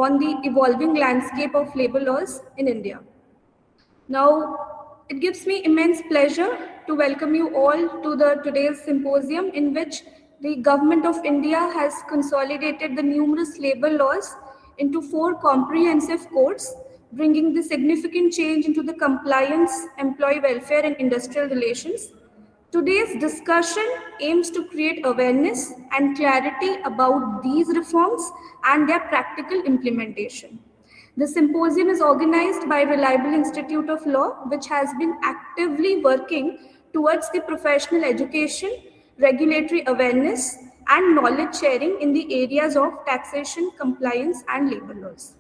on the evolving landscape of labor laws in India. Now, it gives me immense pleasure to welcome you all to today's symposium, in which the Government of India has consolidated the numerous labor laws into 4 comprehensive codes, bringing the significant change into the compliance, employee welfare, and industrial relations. Today's discussion aims to create awareness and clarity about these reforms and their practical implementation. The symposium is organized by Reliable Institute of Law, which has been actively working towards the professional education, regulatory awareness, and knowledge sharing in the areas of taxation, compliance, and labor laws.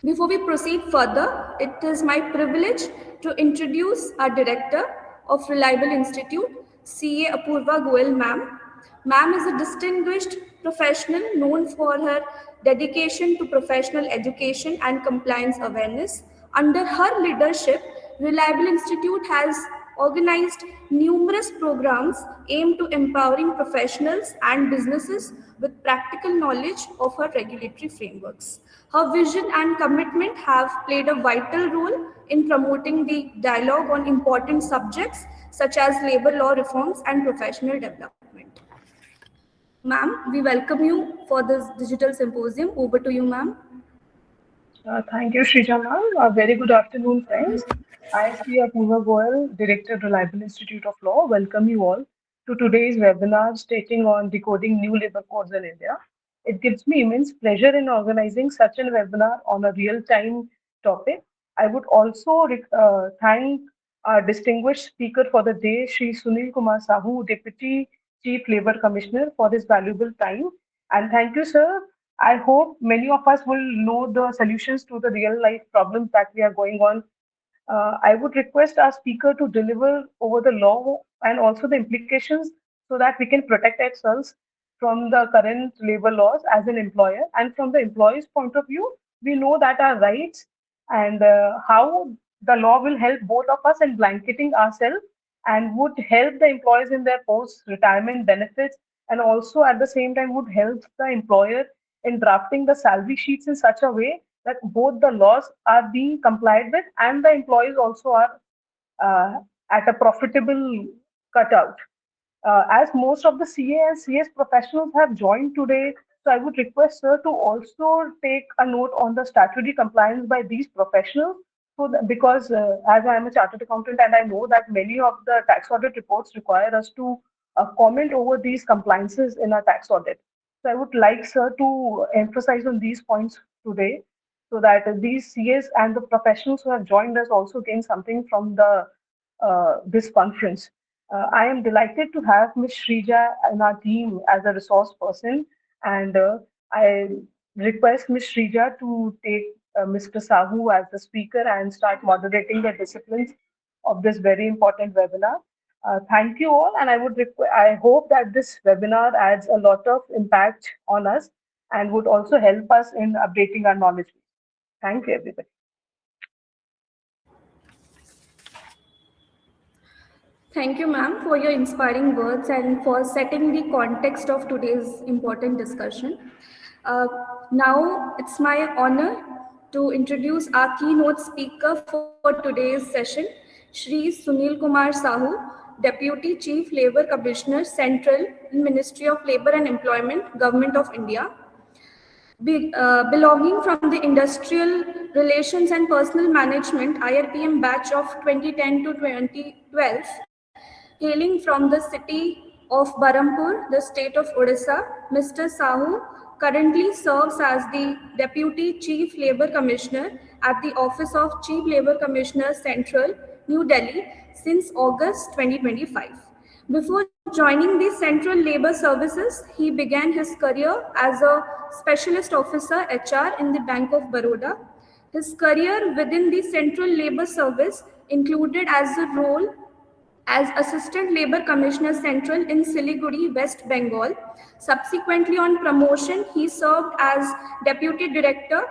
Before we proceed further, it is my privilege to introduce our Director of Reliable Institute, CA Apurva Goel ma'am. Ma'am is a distinguished professional known for her dedication to professional education and compliance awareness. Under her leadership, Reliable Institute has organized numerous programs aimed to empowering professionals and businesses with practical knowledge of her regulatory frameworks. Her vision and commitment have played a vital role in promoting the dialogue on important subjects such as labor law reforms and professional development. Ma'am, we welcome you for this digital symposium. Over to you, ma'am. Thank you, Shrija ma'am. A very good afternoon, friends. I, see Apurva Goel, Director, Reliable Institute of Law, welcome you all to today's webinar stating on decoding new labor codes in India. It gives me immense pleasure in organizing such a webinar on a real-time topic. I would also thank our distinguished speaker for the day, Shri Sunil Kumar Sahu, Deputy Chief Labor Commissioner, for his valuable time. And thank you, sir. I hope many of us will know the solutions to the real life problems that we are going on. I would request our speaker to deliver over the law and also the implications so that we can protect ourselves from the current labor laws as an employer. And from the employee's point of view, we know that our rights and how the law will help both of us in blanketing ourselves and would help the employees in their post-retirement benefits, and also at the same time would help the employer in drafting the salary sheets in such a way that both the laws are being complied with and the employees also are at a profitable cutout. As most of the CA and CS professionals have joined today, so I would request sir to also take a note on the statutory compliance by these professionals. So that, because as I am a chartered accountant and I know that many of the tax audit reports require us to comment over these compliances in our tax audit. So I would like sir to emphasize on these points today so that these CAs and the professionals who have joined us also gain something from the this conference. I am delighted to have Ms. Shrija in our team as a resource person, and I request Ms. Shrija to take Mr. Sahu as the speaker and start moderating the disciplines of this very important webinar. Thank you all, and I hope that this webinar adds a lot of impact on us and would also help us in updating our knowledge. Thank you, everybody. Thank you, ma'am, for your inspiring words and for setting the context of today's important discussion. Now, it's my honor to introduce our keynote speaker for today's session, Shri Sunil Kumar Sahu, Deputy Chief Labour Commissioner, Central, Ministry of Labour and Employment, Government of India. Belonging from the Industrial Relations and Personal Management IRPM batch of 2010 to 2012, hailing from the city of Barampur, the state of Odisha, Mr. Sahu currently serves as the Deputy Chief Labour Commissioner at the Office of Chief Labour Commissioner Central, New Delhi since August 2025. Before joining the Central Labour Services, he began his career as a Specialist Officer HR in the Bank of Baroda. His career within the Central Labour Service included as a role as Assistant Labour Commissioner Central in Siliguri, West Bengal. Subsequently, on promotion, he served as Deputy Director,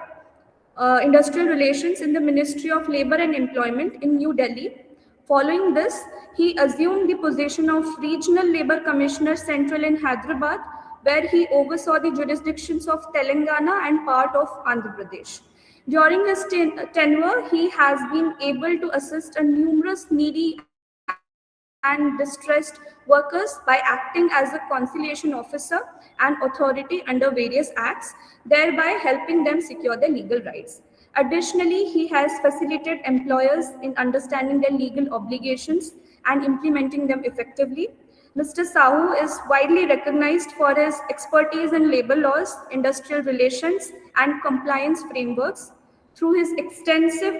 Industrial Relations in the Ministry of Labour and Employment in New Delhi. Following this, he assumed the position of Regional Labour Commissioner Central in Hyderabad, where he oversaw the jurisdictions of Telangana and part of Andhra Pradesh. During his tenure, he has been able to assist a numerous needy and distressed workers by acting as a conciliation officer and authority under various acts, thereby helping them secure their legal rights. Additionally, he has facilitated employers in understanding their legal obligations and implementing them effectively. Mr. Sahu is widely recognized for his expertise in labor laws, industrial relations, and compliance frameworks. Through his extensive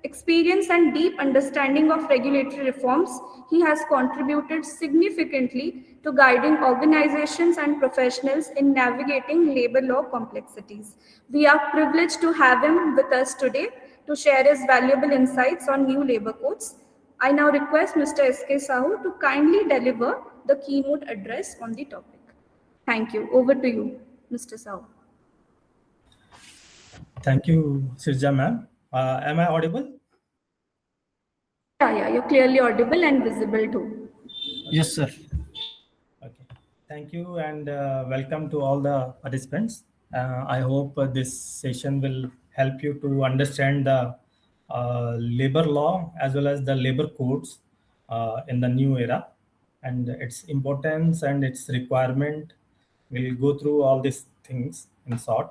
experience and deep understanding of regulatory reforms, he has contributed significantly to guiding organizations and professionals in navigating labor law complexities. We are privileged to have him with us today to share his valuable insights on new labor codes. I now request Mr. S.K. Sahu to kindly deliver the keynote address on the topic. Thank you. Over to you, Mr. Sahu. Thank you, Sirja ma'am. Am I audible? Yeah, you're clearly audible and visible too. Yes, sir. Okay. Thank you and welcome to all the participants. I hope this session will help you to understand the labor law as well as the labor codes in the new era and its importance and its requirement. We'll go through all these things in short.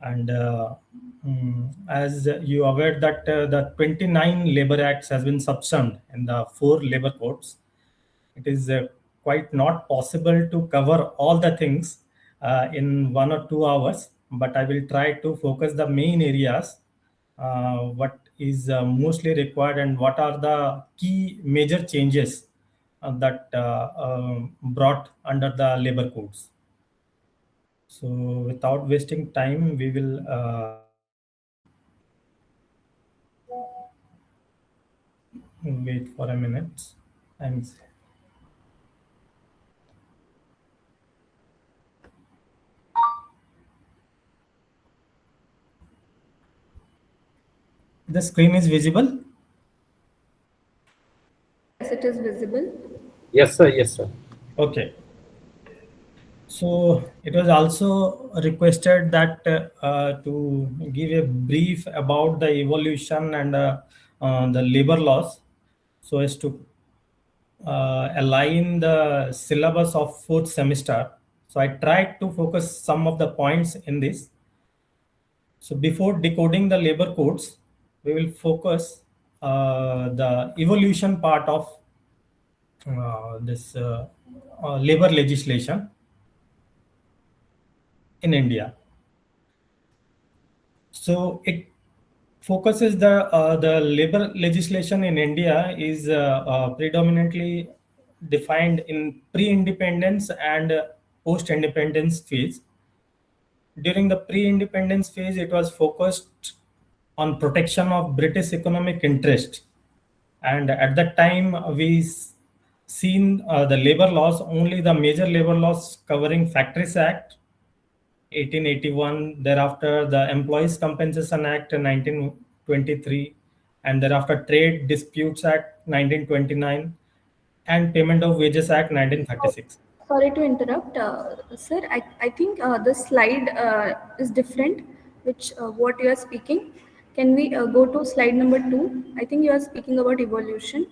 And as you are aware that the 29 labor acts has been subsumed in the 4 labor codes. It is quite not possible to cover all the things in 1 or 2 hours, but I will try to focus the main areas, what is mostly required and what are the key major changes that brought under the labor codes. So without wasting time, we will wait for a minute. I'm The screen is visible. Yes, it is visible. Yes, sir. Yes, sir. Okay. So it was also requested that to give a brief about the evolution and the labor laws, so as to align the syllabus of 4th semester. So I tried to focus some of the points in this. So before decoding the labor codes, we will focus the evolution part of this labor legislation in India. So it focuses the labor legislation in India is predominantly defined in pre-independence and post-independence phase. During the pre-independence phase, it was focused on protection of British economic interest, and at that time we seen the labor laws, only the major labor laws covering Factories Act 1881, thereafter the Employees Compensation Act 1923, and thereafter Trade Disputes Act 1929, and Payment of Wages Act 1936. Sorry to interrupt, sir. I think the slide is different, which what you are speaking. Can we go to slide number 2? I think you are speaking about evolution,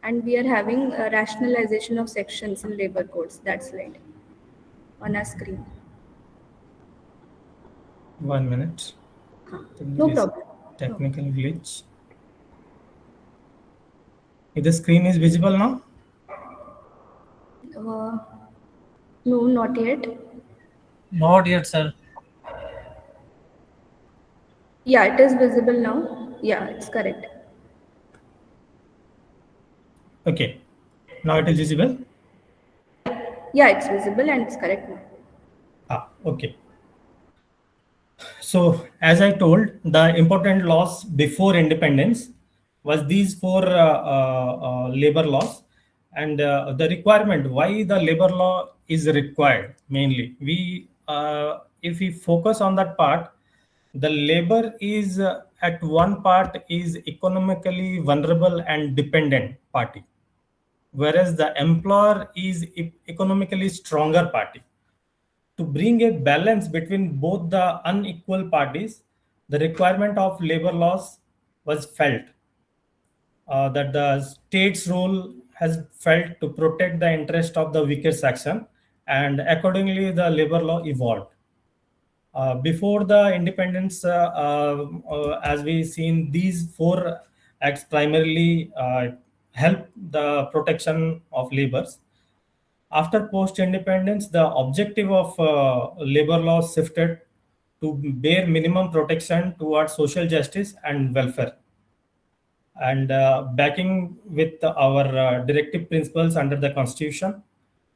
and we are having a rationalization of sections in labor codes. That slide on our screen. 1 minute. I think No there is problem. technical glitch. If the screen is visible now? Uh, no, not yet. Not yet, sir. Yeah, it is visible now. Yeah, it's correct. Okay. Now it is visible? Yeah, it's visible and it's correct now. Okay. So, as I told, the important laws before independence was these 4 labor laws, and the requirement why the labor law is required mainly. If we focus on that part, the labor is at one part is economically vulnerable and dependent party, whereas the employer is economically stronger party. to bring a balance between both the unequal parties, the requirement of labor laws was felt, that the state's role has felt to protect the interest of the weaker section, and accordingly the labor law evolved. Before the independence, as we seen, these four acts primarily help the protection of labors. After post-independence, the objective of labor laws shifted to bear minimum protection towards social justice and welfare, and backing with our directive principles under the Constitution,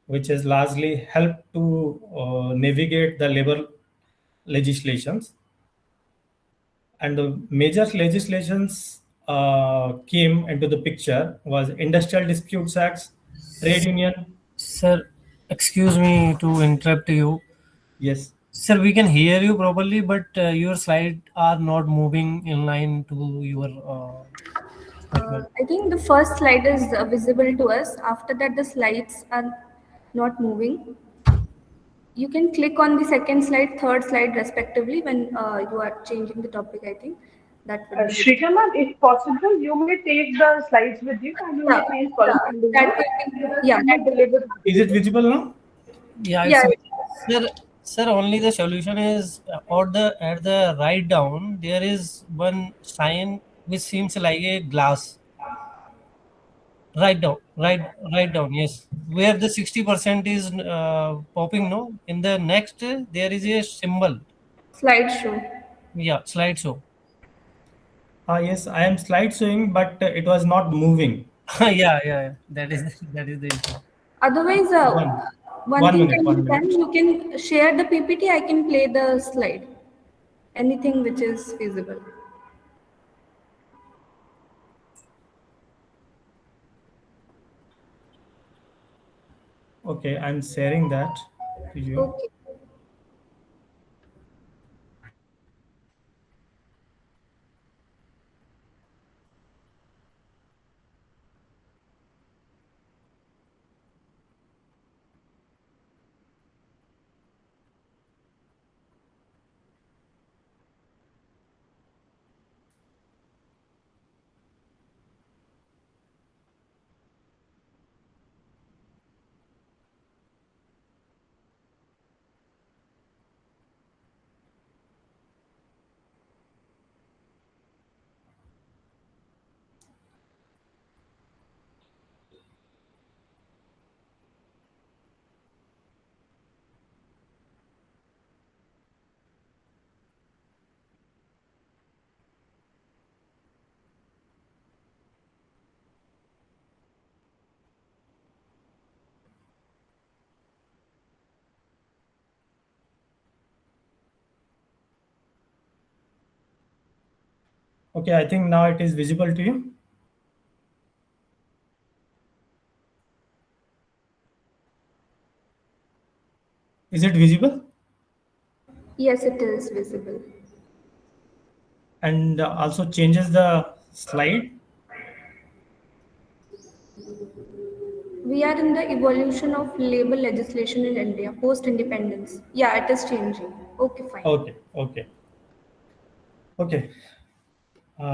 which has largely helped to navigate the labor legislations. And the major legislations came into the picture was Industrial Disputes Acts, Trade Union. Sir, excuse me to interrupt you. Yes. Sir, we can hear you properly, but your slides are not moving in line to your statement. I think the first slide is visible to us. After that, the slides are not moving. You can click on the second slide, third slide, respectively, when you are changing the topic. I think that would be good. Shrika ma'am, if possible, you may take the slides with you and you Yeah, may change yeah, correspondingly. that will be, Because yeah, we that may will be deliver. good. Is it visible now? Yeah, Yeah, sir. Sir, only the solution is at the right down there is one sign which seems like a glass. Right down. Yes, where the 60% is popping. No, in the next there is a symbol. slideshow. Yeah, slideshow. Yes, I am slide showing, but it was not moving. Yeah. That is the issue. Otherwise, One, one one thing minute, can be one done. minute. You can share the PPT. I can play the slide. Anything which is feasible. Okay, I'm sharing that to you. Okay. Okay, I think now it is visible to you. Is it visible? Yes, it is visible. And also changes the slide. We are in the evolution of labor legislation in India post-independence. Yeah, it is changing. Okay, fine. Okay. Okay.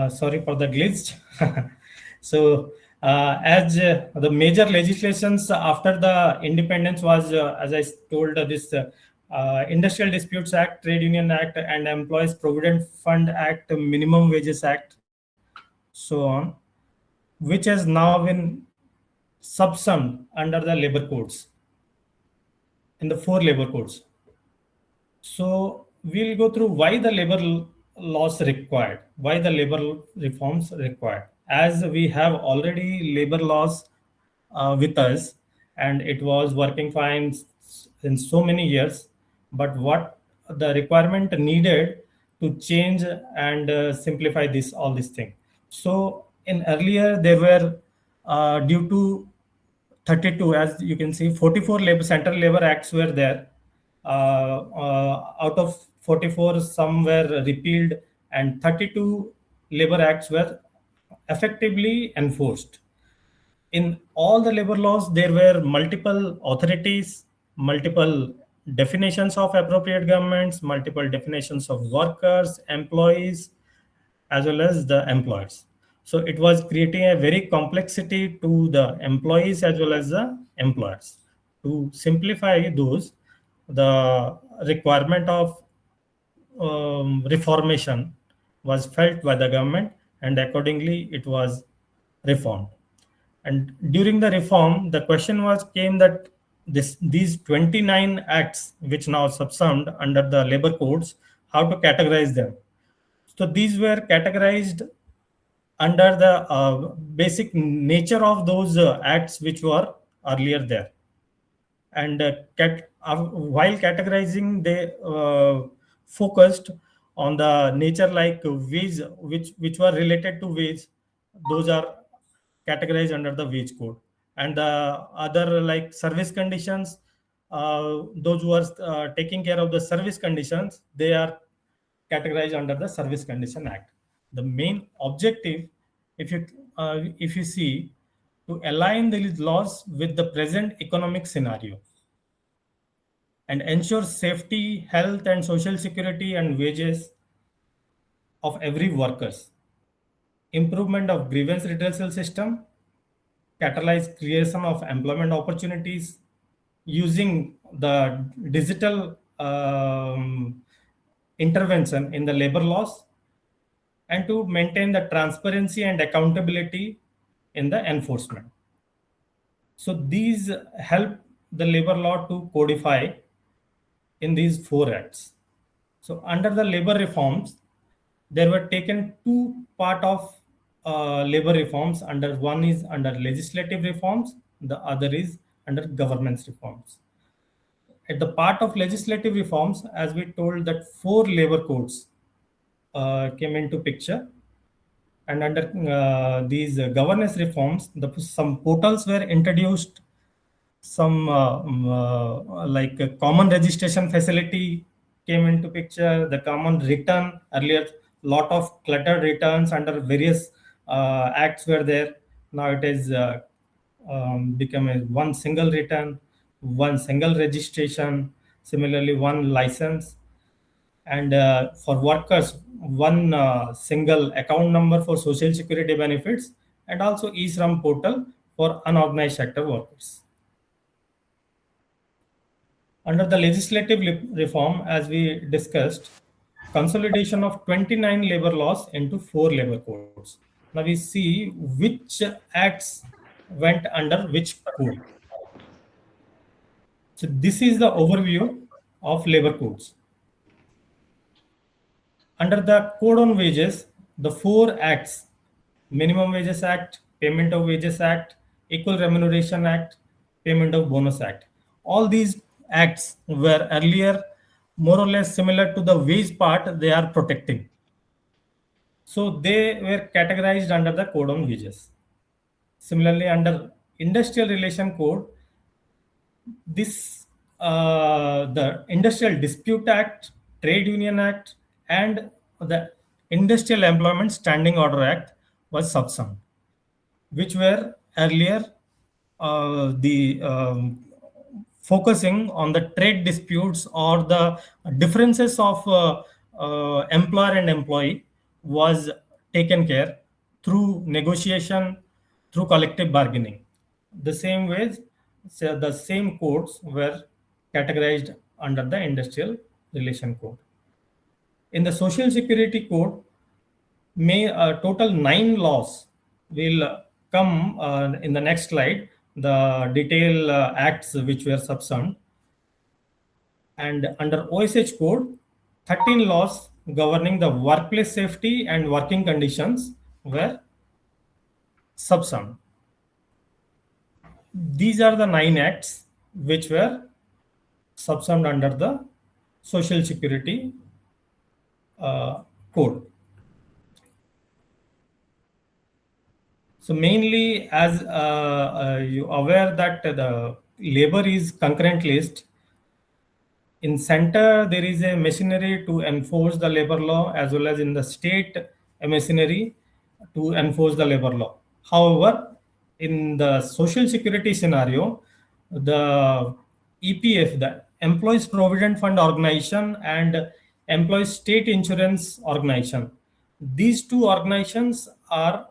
Sorry for the glitch. So, as the major legislations after the independence was, as I told, this Industrial Disputes Act, Trade Union Act, and Employees Provident Fund Act, Minimum Wages Act, so on, which has now been subsumed under the labor codes, in the four labor codes. So we'll go through why the laws required, why the labor reforms required. As we have already labor laws with us, and it was working fine in so many years, but what the requirement needed to change and simplify this all this thing. So in earlier there were due to 32, as you can see, 44 labor central labor acts were there. Out of 44, some were repealed, and 32 labor acts were effectively enforced. In all the labor laws, there were multiple authorities, multiple definitions of appropriate governments, multiple definitions of workers, employees, as well as the employers. So it was creating a very complexity to the employees as well as the employers. To simplify those, the requirement of reformation was felt by the government, and accordingly it was reformed. And during the reform, the question was came that these 29 acts which now subsumed under the labor codes, how to categorize them. So these were categorized under the basic nature of those acts which were earlier there. And while categorizing, they focused on the nature like wage, which were related to wage. Those are categorized under the wage code, and the other like service conditions, those who are taking care of the service conditions, they are categorized under the Service Condition Act. The main objective, if you see, to align these laws with the present economic scenario and ensure safety, health, and social security and wages of every workers. Improvement of grievance redressal system, catalyze creation of employment opportunities using the digital intervention in the labor laws, and to maintain the transparency and accountability in the enforcement. So these help the labor law to codify in these four acts. So under the labor reforms, there were taken two part of labor reforms. Under one is under legislative reforms, the other is under governance reforms. At the part of legislative reforms, as we told that four labor codes came into picture, and under these governance reforms, some portals were introduced, some like a common registration facility came into picture, the common return. Earlier, lot of cluttered returns under various acts were there. Now it is become a one single return, one single registration, similarly one license, and for workers, one single account number for social security benefits, and also e-shram portal for unorganized sector workers. Under the legislative reform, as we discussed, consolidation of 29 labor laws into 4 labor codes. Now we see which acts went under which code. So this is the overview of labor codes. Under the Code on Wages, the 4 acts, Minimum Wages Act, Payment of Wages Act, Equal Remuneration Act, Payment of Bonus Act. All these acts were earlier more or less similar to the wage part they are protecting. So they were categorized under the Code on Wages. Similarly, under Industrial Relation Code, this the Industrial Dispute Act, Trade Union Act, and the Industrial Employment Standing Order Act was subsumed, which were earlier the focusing on the trade disputes or the differences of employer and employee was taken care through negotiation, through collective bargaining. The same ways, so the same codes were categorized under the Industrial Relation Code. In the Social Security Code, may total 9 laws will come in the next slide, the detail acts which were subsumed. And under OSH code, 13 laws governing the workplace safety and working conditions were subsumed. These are the 9 acts which were subsumed under the Social Security code. So mainly, as you aware that the labor is concurrent list. In center, there is a machinery to enforce the labor law, as well as in the state, a machinery to enforce the labor law. However, in the social security scenario, the EPF, the Employees Provident Fund Organization and Employees State Insurance Organization. These two organizations are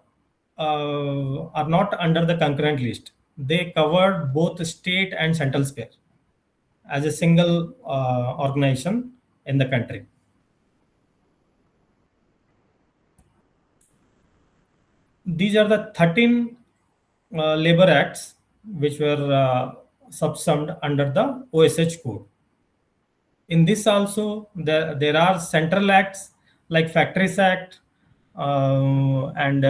not under the concurrent list. They cover both state and central sphere as a single organization in the country. These are the 13 labor acts which were subsumed under the OSH code. In this also, there are central acts like Factories Act and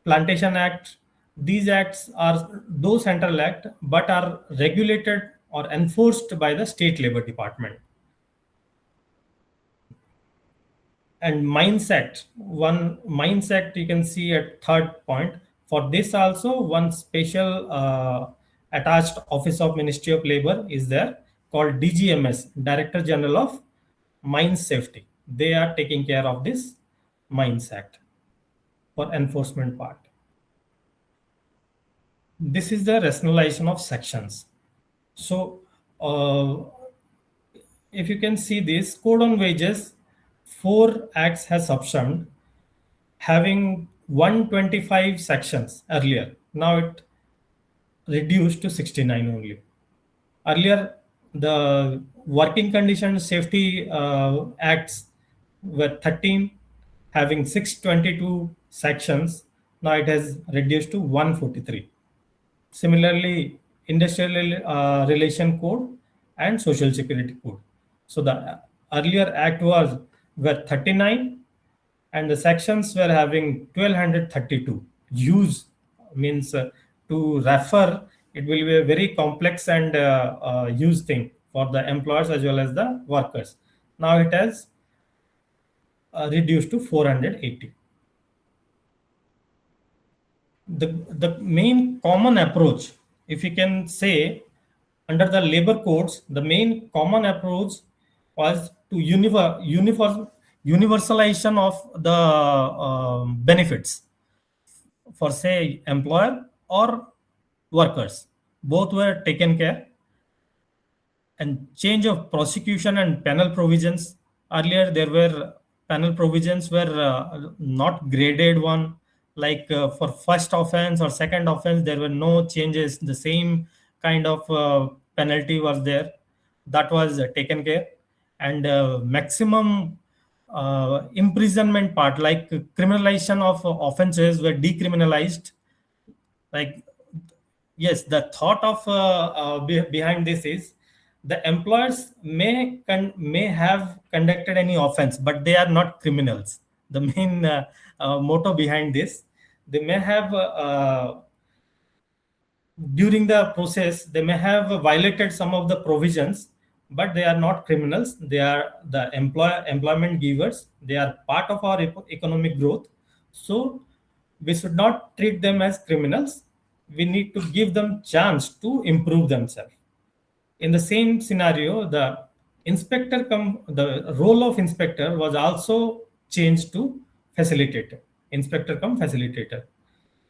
Plantation Act. These acts are those central act but are regulated or enforced by the state labor department. And Mines Act, one Mines Act you can see at third point. For this also, one special attached office of Ministry of Labor is there called DGMS, Director General of Mines Safety. They are taking care of this Mines Act for enforcement part. This is the rationalization of sections. So if you can see this code on wages, 4 acts has subsumed, having 125 sections earlier. Now it reduced to 69 only. Earlier, the working condition safety acts were 13, having 622 sections. Now it has reduced to 143. Similarly, industrial relation code and social security code. So the earlier act were 39 and the sections were having 1232. Use means to refer, it will be a very complex and use thing for the employers as well as the workers. Now it has reduced to 480. The main common approach, if you can say, under the labor codes, the main common approach was to universalization of the benefits for, say, employer or workers. Both were taken care. And change of prosecution and penal provisions. Earlier, there were penal provisions were not graded one, like for first offense or second offense, there were no changes. The same kind of penalty was there. That was taken care. And maximum imprisonment part, like criminalization of offenses, were decriminalized. Like, yes, the thought of behind this is the employers may have conducted any offense, but they are not criminals. The main motto behind this, they may have during the process, they may have violated some of the provisions, but they are not criminals. They are the employment givers. They are part of our economic growth. So we should not treat them as criminals. We need to give them chance to improve themselves. In the same scenario, the the role of inspector was also changed to facilitator, inspector come facilitator,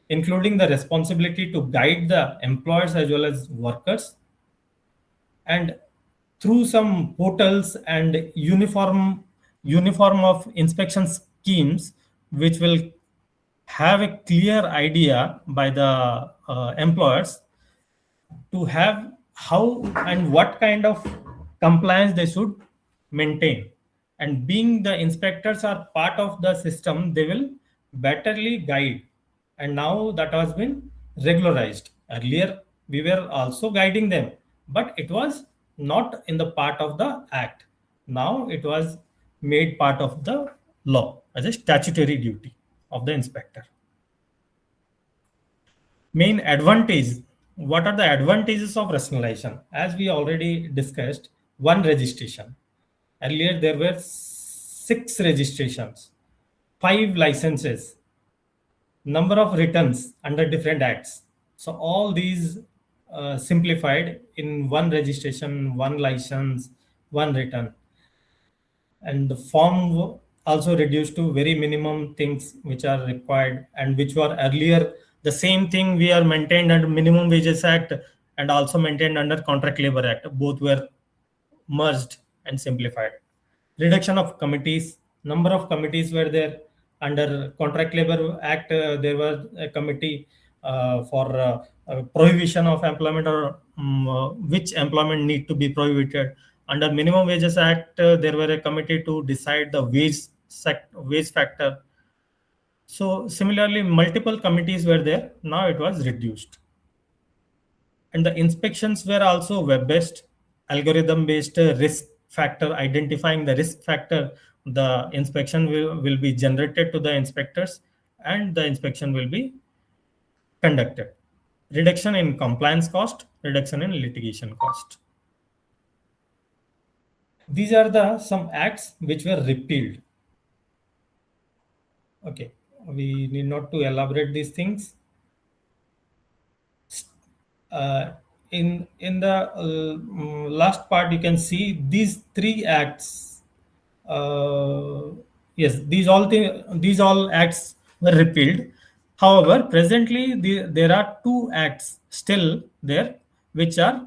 including the responsibility to guide the employers as well as workers. And through some portals and uniform of inspection schemes, which will have a clear idea by the employers to have how and what kind of compliance they should maintain. And being the inspectors are part of the system, they will betterly guide. And now that has been regularized. Earlier, we were also guiding them, but it was not in the part of the act. Now it was made part of the law as a statutory duty of the inspector. Main advantage, what are the advantages of rationalization? As we already discussed, one registration. Earlier there were 6 registrations, 5 licenses, number of returns under different acts. So all these simplified in one registration, one license, one return. And the form also reduced to very minimum things which are required, and which were earlier the same thing we are maintained under Minimum Wages Act and also maintained under Contract Labor Act. Both were merged and simplified. Reduction of committees. Number of committees were there. Under Contract Labor Act, there was a committee for prohibition of employment, or which employment need to be prohibited. Under Minimum Wages Act, there were a committee to decide the wage factor. So similarly, multiple committees were there. Now it was reduced. And the inspections were also web-based, algorithm-based risk factor, identifying the risk factor. The inspection will be generated to the inspectors, and the inspection will be conducted. Reduction in compliance cost, reduction in litigation cost. These are the some acts which were repealed. Okay, we need not to elaborate these things. uh, in the last part, you can see these three acts. Yes, these all acts were repealed. However, presently there are two acts still there which are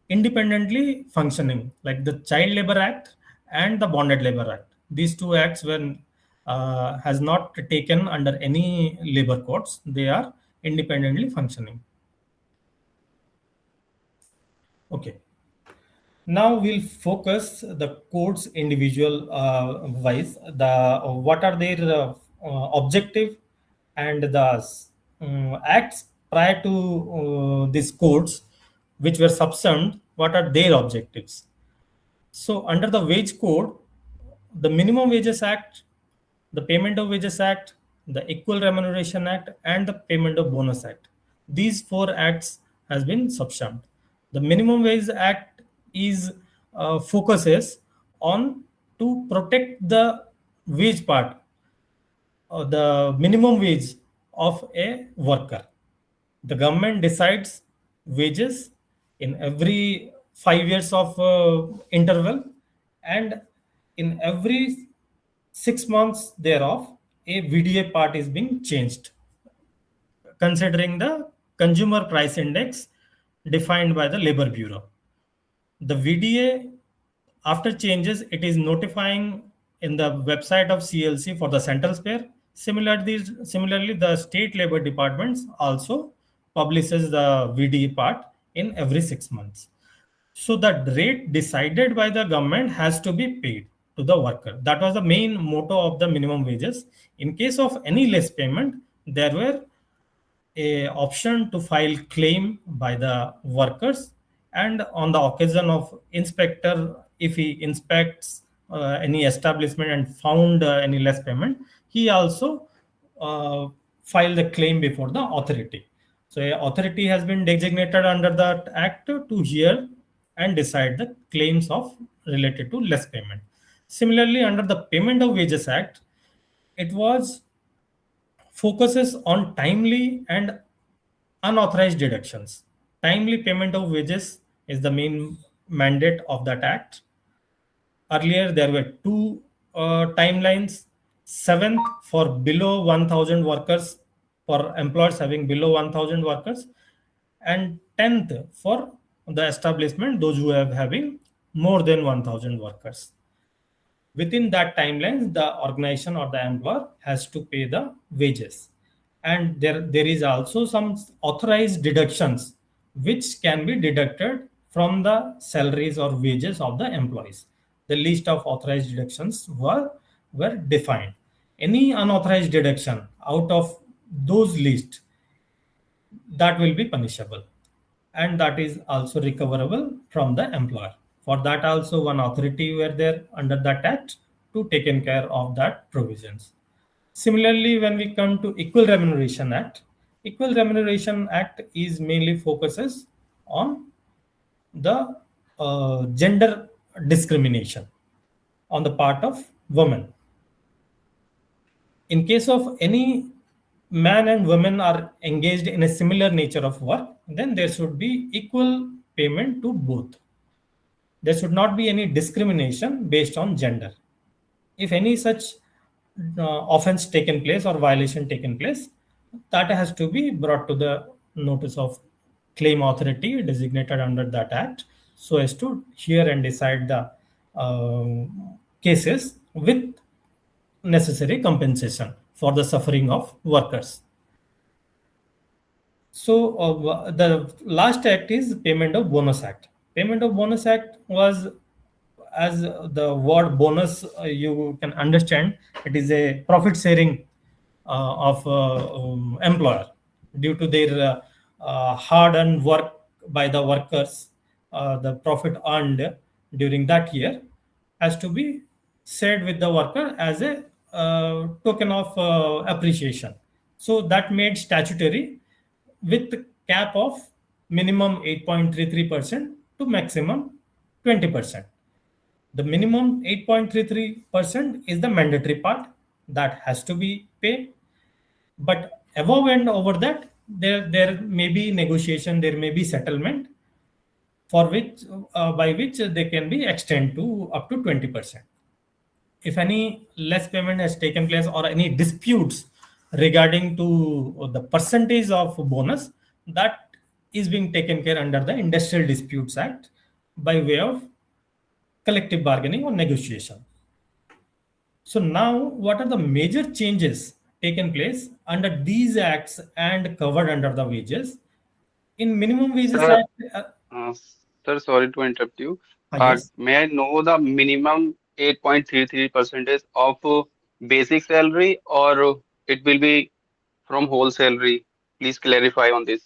independently functioning, like the Child Labor Act and the Bonded Labor Act. These two acts were has not taken under any labor courts. They are independently functioning. Okay. Now we'll focus the codes individual wise. The what are their objective, and the acts prior to these codes, which were subsumed. What are their objectives? So under the Wage Code, the Minimum Wages Act, the Payment of Wages Act, the Equal Remuneration Act, and the Payment of Bonus Act. These four acts has been subsumed. The Minimum Wage Act is focuses on to protect the wage part, the minimum wage of a worker. The government decides wages in every 5 years of interval, and in every 6 months thereof, a VDA part is being changed, considering the consumer price index defined by the Labor Bureau. The VDA, after changes, it is notifying in the website of CLC for the central sphere. Similarly, the state labor departments also publishes the VDA part in every 6 months. So the rate decided by the government has to be paid to the worker. That was the main motto of the minimum wages. In case of any less payment, there were a option to file claim by the workers, and on the occasion of inspector, if he inspects any establishment and found any less payment, he also file the claim before the authority. So a authority has been designated under that act to hear and decide the claims of related to less payment. Similarly, under the Payment of Wages Act, it was focuses on timely and unauthorized deductions. Timely payment of wages is the main mandate of that act. Earlier, there were two timelines: seventh for below 1,000 workers, for employers having below 1,000 workers, and 10th for the establishment, those who have having more than 1,000 workers. Within that timeline, the organization or the employer has to pay the wages. And there is also some authorized deductions which can be deducted from the salaries or wages of the employees. The list of authorized deductions were defined. Any unauthorized deduction out of those lists, that will be punishable, and that is also recoverable from the employer. For that also, one authority were there under that act to taken care of that provisions. Similarly, when we come to Equal Remuneration Act is mainly focuses on the gender discrimination on the part of women. In case of any man and woman are engaged in a similar nature of work, then there should be equal payment to both. There should not be any discrimination based on gender. If any such offense taken place or violation taken place, that has to be brought to the notice of claim authority designated under that act so as to hear and decide the cases with necessary compensation for the suffering of workers. So the last act is Payment of Bonus Act. Payment of Bonus Act was, as the word bonus you can understand, it is a profit sharing of employer due to their hard earned work by the workers. The profit earned during that year has to be shared with the worker as a token of appreciation. So that made statutory with cap of minimum 8.33% to maximum 20%. The minimum 8.33% is the mandatory part that has to be paid. But above and over that, there may be negotiation, there may be settlement for which by which they can be extended to up to 20%. If any less payment has taken place or any disputes regarding to the percentage of bonus, that is being taken care under the Industrial Disputes Act by way of collective bargaining or negotiation. So now, what are the major changes taken place under these acts and covered under the wages? In minimum wages Sir, act, uh, sir, sorry to interrupt you. yes. May I know the minimum 8.33 percentage of basic salary, or it will be from whole salary? Please clarify on this.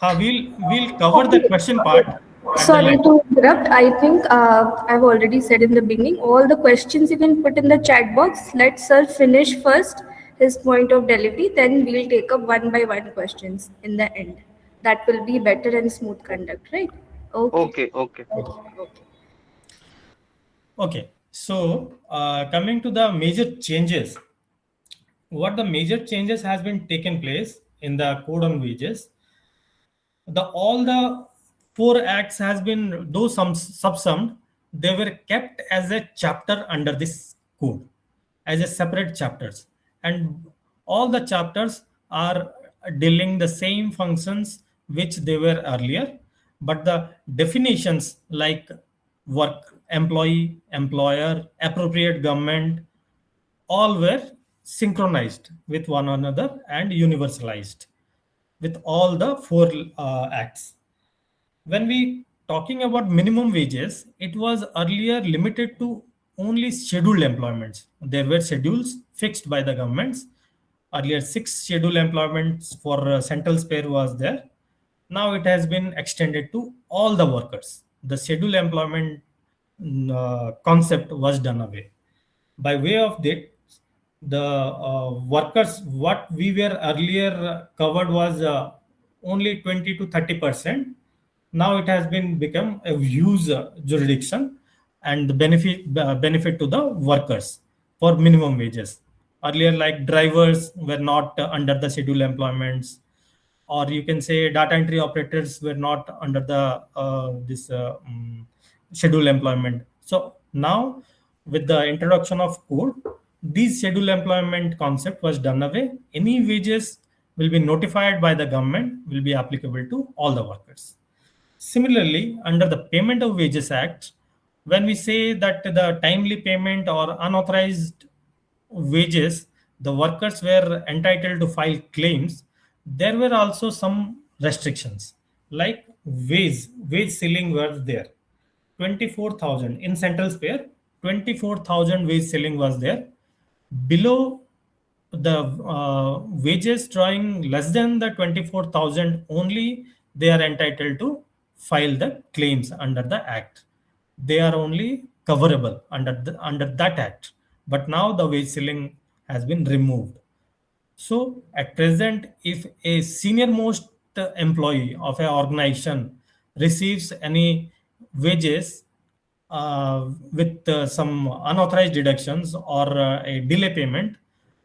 We'll cover the Okay. question part at the Sorry later. to interrupt. I think I've already said in the beginning, all the questions you can put in the chat box. Let sir finish first his point of delivery, then we'll take up one by one questions in the end. That will be better and smooth conduct, right? Okay. Okay, okay. Okay. Okay. So coming to the major changes, what the major changes has been taken place in the code on wages, the all the four acts has been, though some subsumed, they were kept as a chapter under this code, as a separate chapters, and all the chapters are dealing the same functions which they were earlier, but the definitions like work, employee, employer, appropriate government, all were synchronized with one another and universalized with all the four acts. When we talking about minimum wages, it was earlier limited to only scheduled employments. There were schedules fixed by the governments. Earlier, 6 scheduled employments for central spare was there. Now it has been extended to all the workers. The scheduled employment concept was done away. By way of that, the workers, what we were earlier covered was only 20 to 30%. Now it has been become a huge jurisdiction and the benefit to the workers for minimum wages. Earlier, like drivers were not under the scheduled employments, or you can say data entry operators were not under the this scheduled employment. So now, with the introduction of code, this scheduled employment concept was done away. Any wages will be notified by the government, will be applicable to all the workers. Similarly, under the Payment of Wages Act, when we say that the timely payment or unauthorized wages, the workers were entitled to file claims, there were also some restrictions like wage ceiling was there. 24,000 in central spare, 24,000 wage ceiling was there. Below the wages drawing less than the 24,000 only, they are entitled to file the claims under the act. They are only coverable under that act. But now the wage ceiling has been removed. So at present, if a senior most employee of an organization receives any wages with some unauthorized deductions or a delay payment,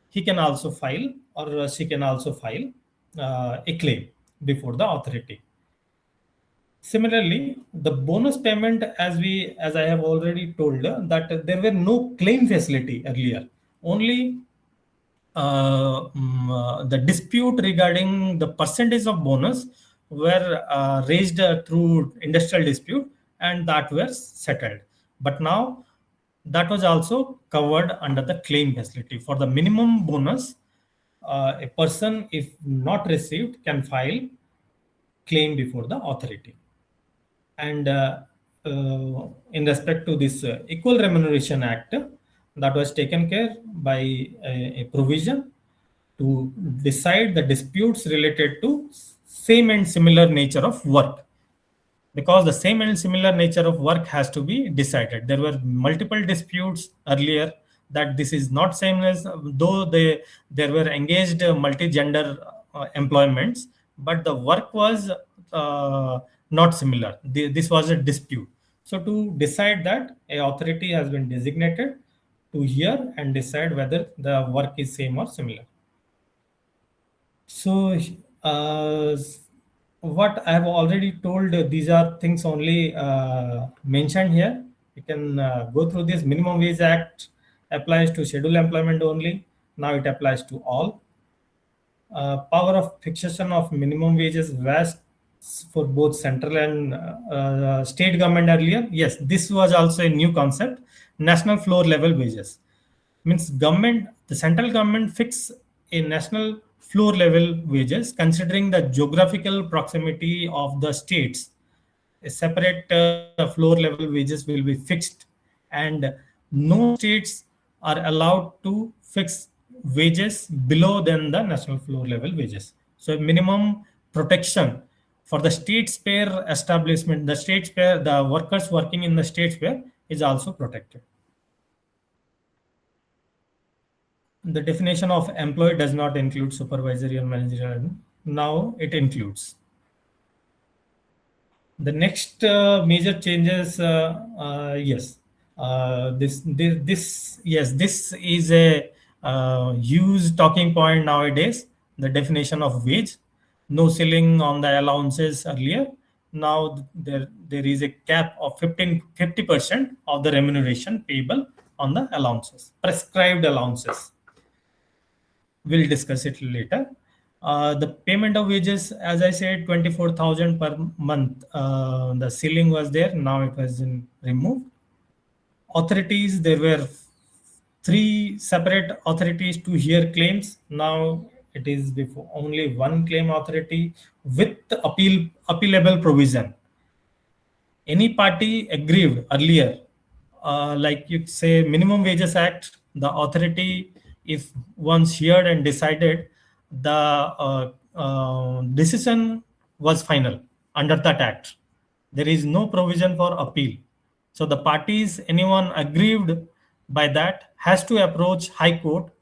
he can also file or she can also file a claim before the authority. Similarly, the bonus payment, as I have already told, that there were no claim facility earlier. Only the dispute regarding the percentage of bonus were raised through industrial dispute, and that were settled. But now that was also covered under the claim facility. For the minimum bonus, a person, if not received, can file claim before the authority. And in respect to this Equal Remuneration Act, that was taken care by a provision to decide the disputes related to same and similar nature of work, because the same and similar nature of work has to be decided. There were multiple disputes earlier that this is not same as, though there were engaged multi-gender employments, but the work was not similar. This was a dispute. So to decide that, a authority has been designated to hear and decide whether the work is same or similar. So, uh, what I have already told, these are things only mentioned here. You can go through this. Minimum Wage Act applies to scheduled employment only. Now it applies to all. Power of fixation of minimum wages vast for both central and state government earlier. Yes, this was also a new concept. National floor level wages means government, the central government fix a national floor level wages considering the geographical proximity of the states. A separate floor level wages will be fixed, and no states are allowed to fix wages below than the national floor level wages. So minimum protection for the state spare establishment, the state spare, the workers working in the state spare is also protected. The definition of employee does not include supervisory or managerial. Now it includes. The next major changes, yes, this is a huge talking point nowadays. The definition of wage, no ceiling on the allowances earlier. Now there is a cap of 50% of the remuneration payable on the allowances, prescribed allowances. We'll discuss it later. The payment of wages, as I said, 24,000 per month. The ceiling was there. Now it was removed. Authorities, there were 3 separate authorities to hear claims. Now it is before only one claim authority with appealable provision. Any party aggrieved earlier, like you say, Minimum Wages Act, the authority, if once heard and decided, the decision was final under that act. There is no provision for appeal. So the parties, anyone aggrieved by that, has to approach High Court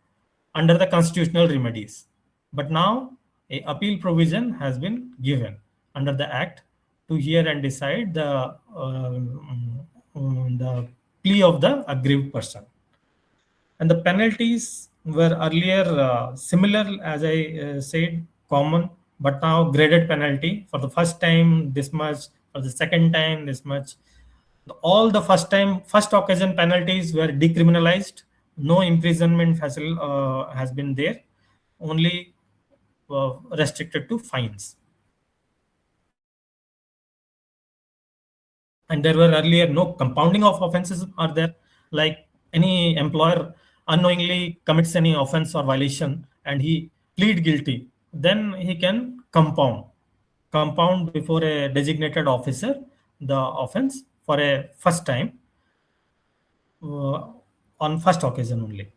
under the constitutional remedies. But now a appeal provision has been given under the act to hear and decide the plea of the aggrieved person. And the penalties were earlier similar, as I said, common, but now graded penalty. For the first time, this much. For the second time, this much. All the first occasion penalties were decriminalized. No imprisonment has been there. Only restricted to fines. And there were earlier no compounding of offenses are there, like any employer unknowingly commits any offense or violation and he plead guilty, then he can compound before a designated officer the offense for a first time, on first occasion only.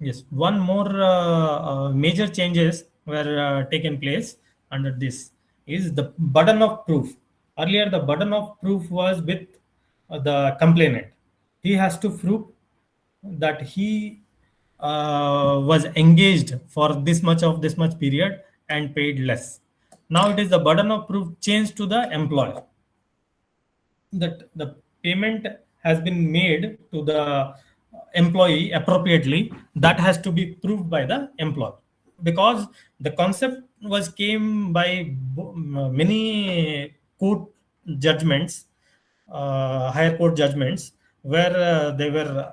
Yes, one more major changes were taken place under this is the burden of proof. Earlier, the burden of proof was with the complainant. He has to prove that he was engaged for this much period and paid less. Now it is the burden of proof changed to the employer, that the payment has been made to the employee appropriately. That has to be proved by the employer, because the concept was came by many court judgments, higher court judgments, where they were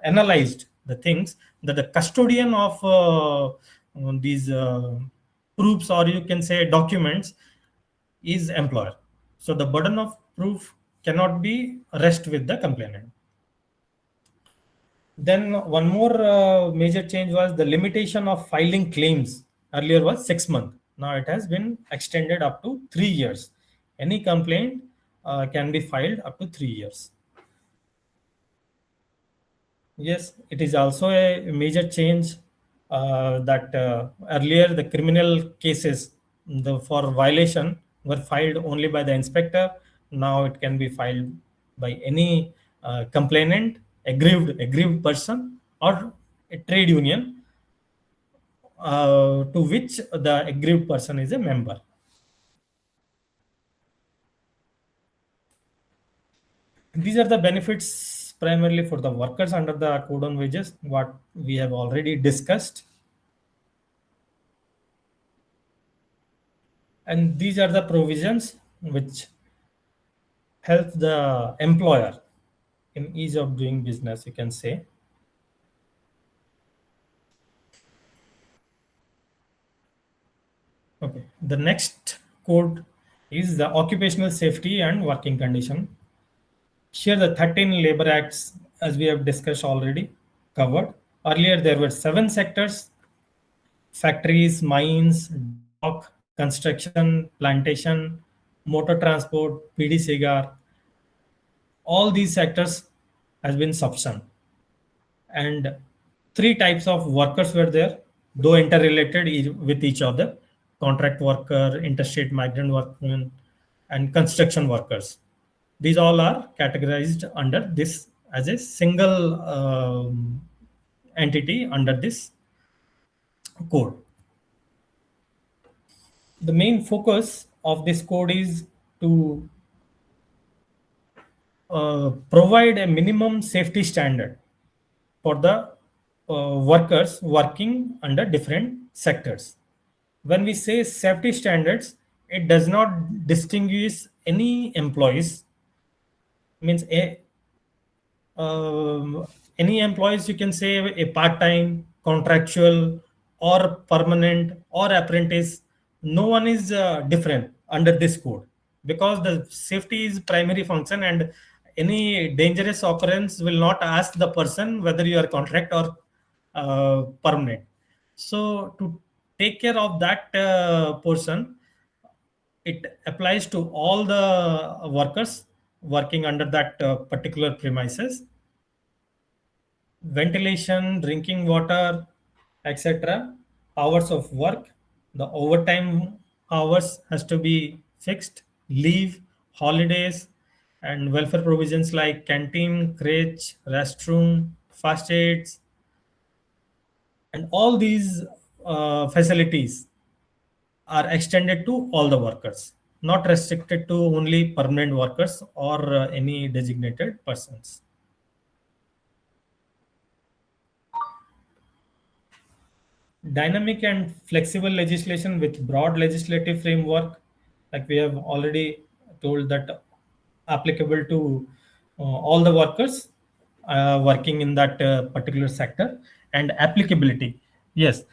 analyzed the things, that the custodian of these proofs, or you can say documents, is employer. So the burden of proof cannot be rest with the complainant. Then one more major change was the limitation of filing claims. Earlier was 6 months. Now it has been extended up to 3 years. Any complaint can be filed up to 3 years. Yes, it is also a major change that earlier the criminal cases for violation were filed only by the inspector. Now it can be filed by any complainant, aggrieved person, or a trade union to which the aggrieved person is a member. These are the benefits primarily for the workers under the Code on Wages, what we have already discussed. And these are the provisions which help the employer in ease of doing business, you can say. Okay, the next code is the occupational safety and working condition. Here the 13 labor acts, as we have discussed already, covered. Earlier there were 7 sectors: factories, mines, dock, construction, plantation, motor transport, PD cigar. All these sectors has been subsumed. And 3 types of workers were there, though interrelated with each other: contract worker, interstate migrant workmen, and construction workers. These all are categorized under this as a single entity under this code. The main focus of this code is to provide a minimum safety standard for the workers working under different sectors. When we say safety standards, it does not distinguish any employees. Means any employees, you can say a part-time, contractual, or permanent, or apprentice. No one is different under this code, because the safety is primary function, and any dangerous occurrence will not ask the person whether you are contract or permanent. So to take care of that portion, it applies to all the workers working under that particular premises. Ventilation, drinking water, etc., hours of work, the overtime hours has to be fixed, leave, holidays, and welfare provisions like canteen, crèche, restroom, fast aids, and all these facilities are extended to all the workers, not restricted to only permanent workers or any designated persons. Dynamic and flexible legislation with broad legislative framework, like we have already told, that applicable to all the workers working in that particular sector. And applicability, yes,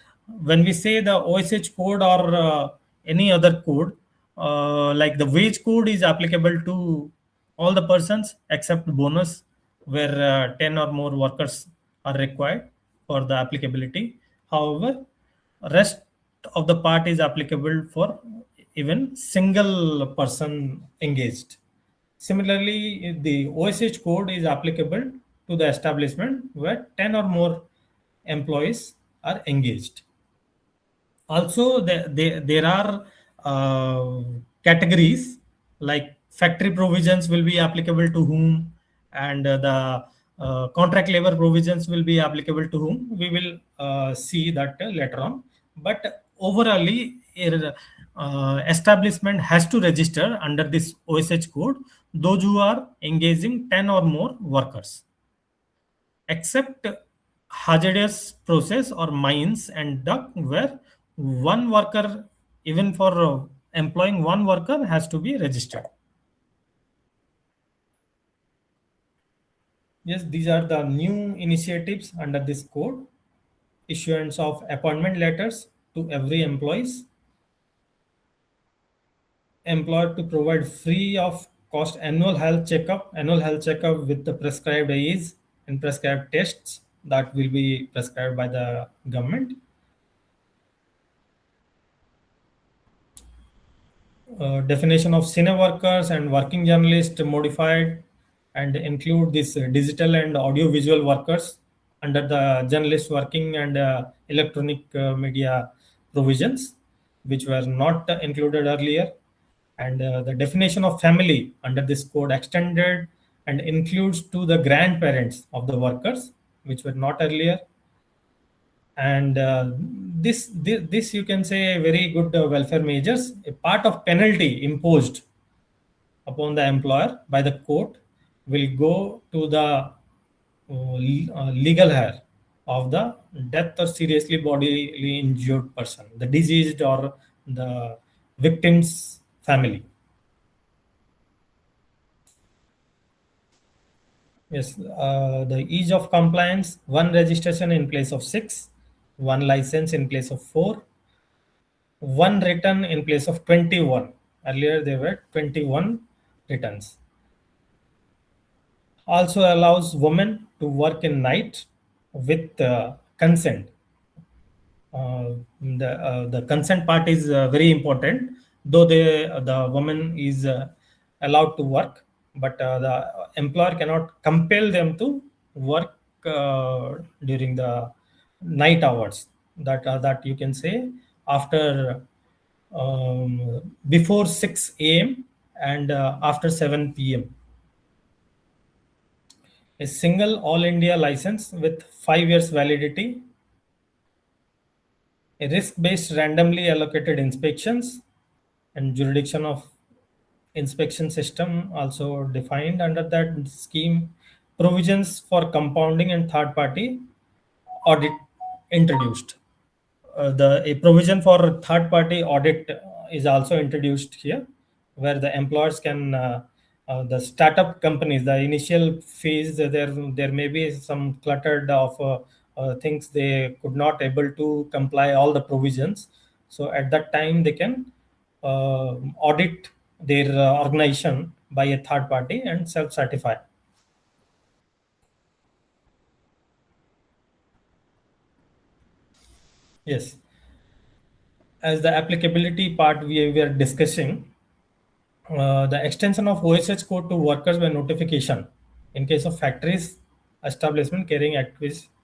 when we say the OSH code or any other code, like the wage code is applicable to all the persons except bonus, where 10 or more workers are required for the applicability. However, rest of the part is applicable for even single person engaged. Similarly, the OSH code is applicable to the establishment where 10 or more employees are engaged. Also, there are categories, like factory provisions will be applicable to whom, and the contract labor provisions will be applicable to whom. We will see that later on. But overally, establishment has to register under this OSH code those who are engaging 10 or more workers, except hazardous process or mines and dock, where one worker, even for employing one worker, has to be registered. Yes, these are the new initiatives under this code. Issuance of appointment letters to every employer to provide free of cost annual health checkup with the prescribed AEs and prescribed tests that will be prescribed by the government. Definition of cine workers and working journalists modified and include this digital and audio-visual workers under the journalist working and electronic media provisions, which were not included earlier. And the definition of family under this code extended and includes to the grandparents of the workers, which were not earlier. And this you can say very good welfare measures, a part of penalty imposed upon the employer by the court will go to the legal hair of the death or seriously bodily injured person, the deceased or the victim's family. Yes, the ease of compliance, one registration in place of 6, one license in place of 4, one return in place of 21. Earlier there were 21 returns. Also allows women to work in night with consent. The consent part is very important, though the woman is allowed to work, but the employer cannot compel them to work during the night hours. That you can say after before 6 a.m. and after 7 p.m. A single all India license with 5 years validity, a risk-based randomly allocated inspections, and jurisdiction of inspection system also defined under that scheme, provisions for compounding and third party audit introduced. A provision for third party audit is also introduced here, where the employers can the startup companies, the initial phase, there may be some cluttered of things they could not able to comply all the provisions. So at that time they can audit their organization by a third party and self certify. Yes, as the applicability part we were discussing, the extension of OSH code to workers by notification in case of factories, establishment carrying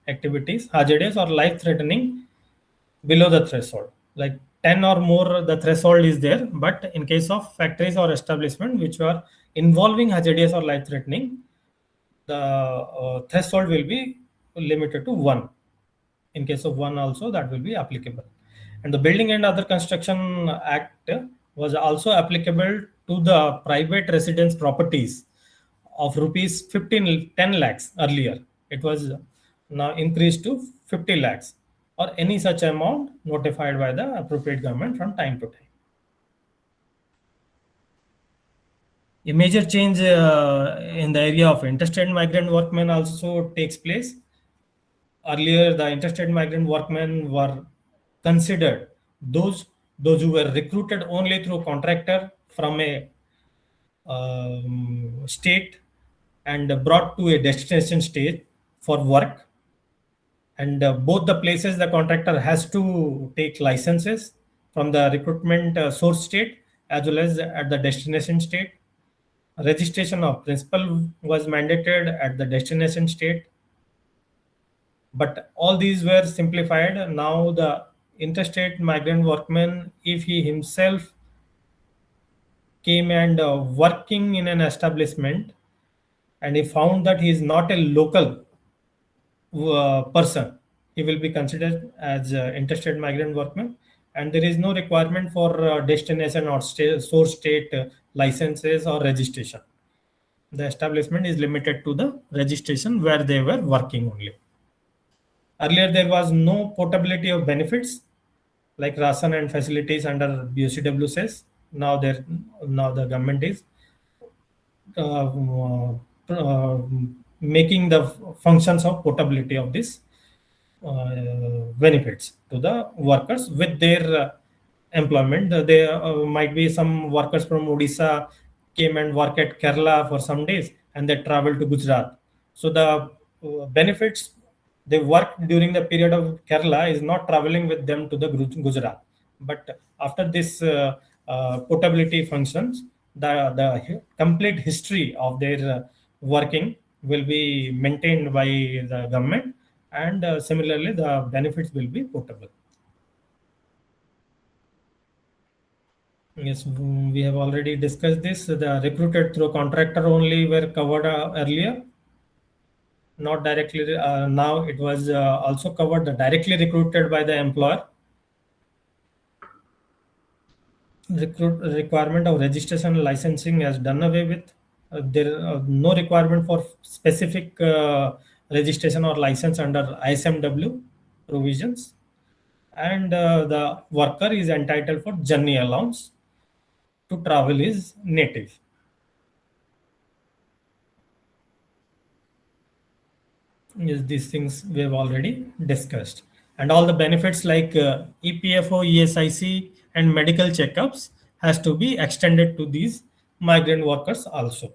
activities hazardous or life threatening below the threshold. Like 10 or more, the threshold is there, but in case of factories or establishment which are involving hazardous or life threatening, the threshold will be limited to 1. In case of 1 also, that will be applicable. And the Building and Other Construction Act was also applicable to the private residence properties of rupees 10 lakhs earlier. It was now increased to 50 lakhs or any such amount notified by the appropriate government from time to time. A major change in the area of interstate migrant workmen also takes place. Earlier, the interstate migrant workmen were considered those who were recruited only through contractor from a state and brought to a destination state for work. And both the places the contractor has to take licenses from the recruitment source state as well as at the destination state. Registration of principal was mandated at the destination state, but all these were simplified. Now the interstate migrant workman, if he himself came and working in an establishment and he found that he is not a local person, he will be considered as interstate migrant workman, and there is no requirement for destination or source state licenses or registration. The establishment is limited to the registration where they were working only. Earlier, there was no portability of benefits like ration and facilities under BOCW says. Now the government is uh, uh, making the functions of portability of this benefits to the workers with their employment. There might be some workers from Odisha came and work at Kerala for some days and they travel to Gujarat. So the benefits they work during the period of Kerala is not traveling with them to the Gujarat. But after this portability functions, the complete history of their working will be maintained by the government, and similarly the benefits will be portable. Yes, we have already discussed this. The recruited through contractor only were covered earlier, not directly. Now it was also covered the directly recruited by the employer. Requirement of registration and licensing has done away with. There no requirement for specific registration or license under ISMW provisions, and the worker is entitled for journey allowance to travel his native. Yes, these things we have already discussed. And all the benefits like EPFO, ESIC, and medical checkups has to be extended to these migrant workers also.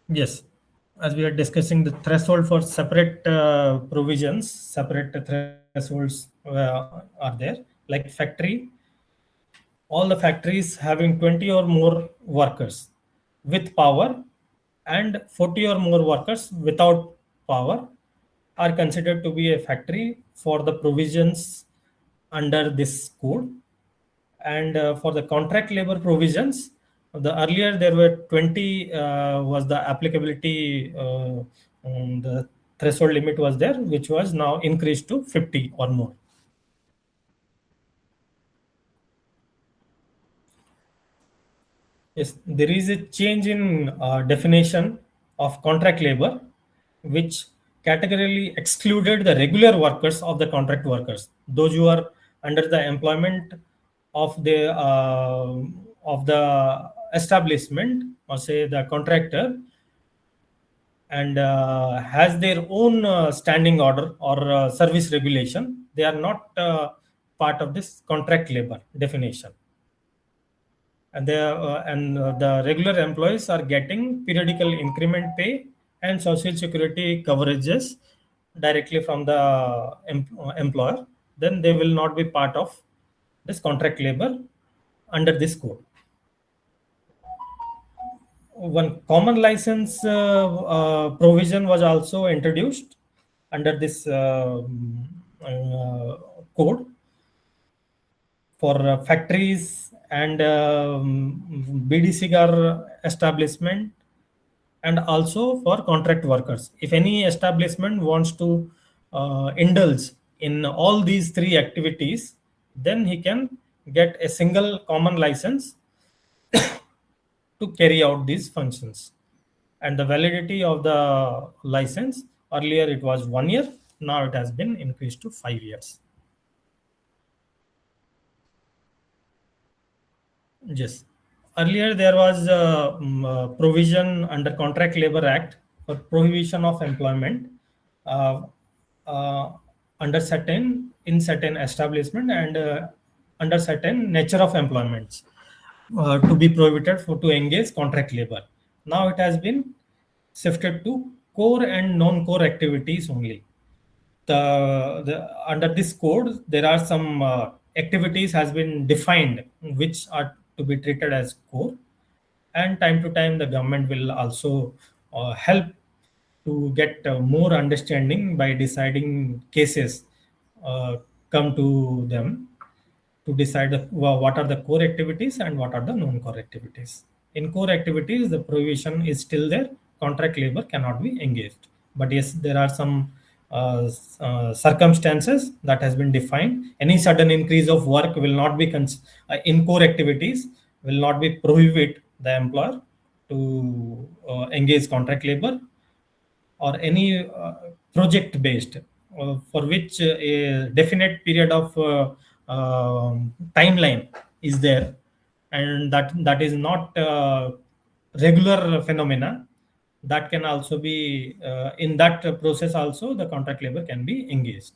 Yes, as we are discussing the threshold for separate provisions, separate thresholds are there, like factory. All the factories having 20 or more workers with power and 40 or more workers without power are considered to be a factory for the provisions under this code. And for the contract labor provisions, the earlier there were 20 was the applicability, the threshold limit was there, which was now increased to 50 or more. Yes, there is a change in definition of contract labor, which categorically excluded the regular workers of the contract workers, those who are under the employment of the establishment, or say the contractor, and has their own standing order or service regulation. They are not part of this contract labor definition, and the regular employees are getting periodical increment pay and social security coverages directly from the employer. Then they will not be part of this contract labor under this code. One common license provision was also introduced under this code for factories and BD cigar establishment, and also for contract workers. If any establishment wants to indulge in all these three activities, then he can get a single common license to carry out these functions. And the validity of the license, earlier it was 1 year, now it has been increased to 5 years. Yes. Earlier, there was a provision under Contract Labor Act for prohibition of employment uh, uh, under certain establishment, and under certain nature of employments to be prohibited for to engage contract labor. Now it has been shifted to core and non-core activities only. The under this code there are some activities has been defined which are to be treated as core, and time to time the government will also help to get more understanding by deciding cases come to them to decide what are the core activities and what are the non-core activities. In core activities, the provision is still there. Contract labor cannot be engaged. But yes, there are some circumstances that has been defined. Any sudden increase of work will not be in core activities will not be prohibit the employer to engage contract labor, or any project based for which a definite period of timeline is there, and that is not regular phenomena, that can also be in that process also the contract labor can be engaged.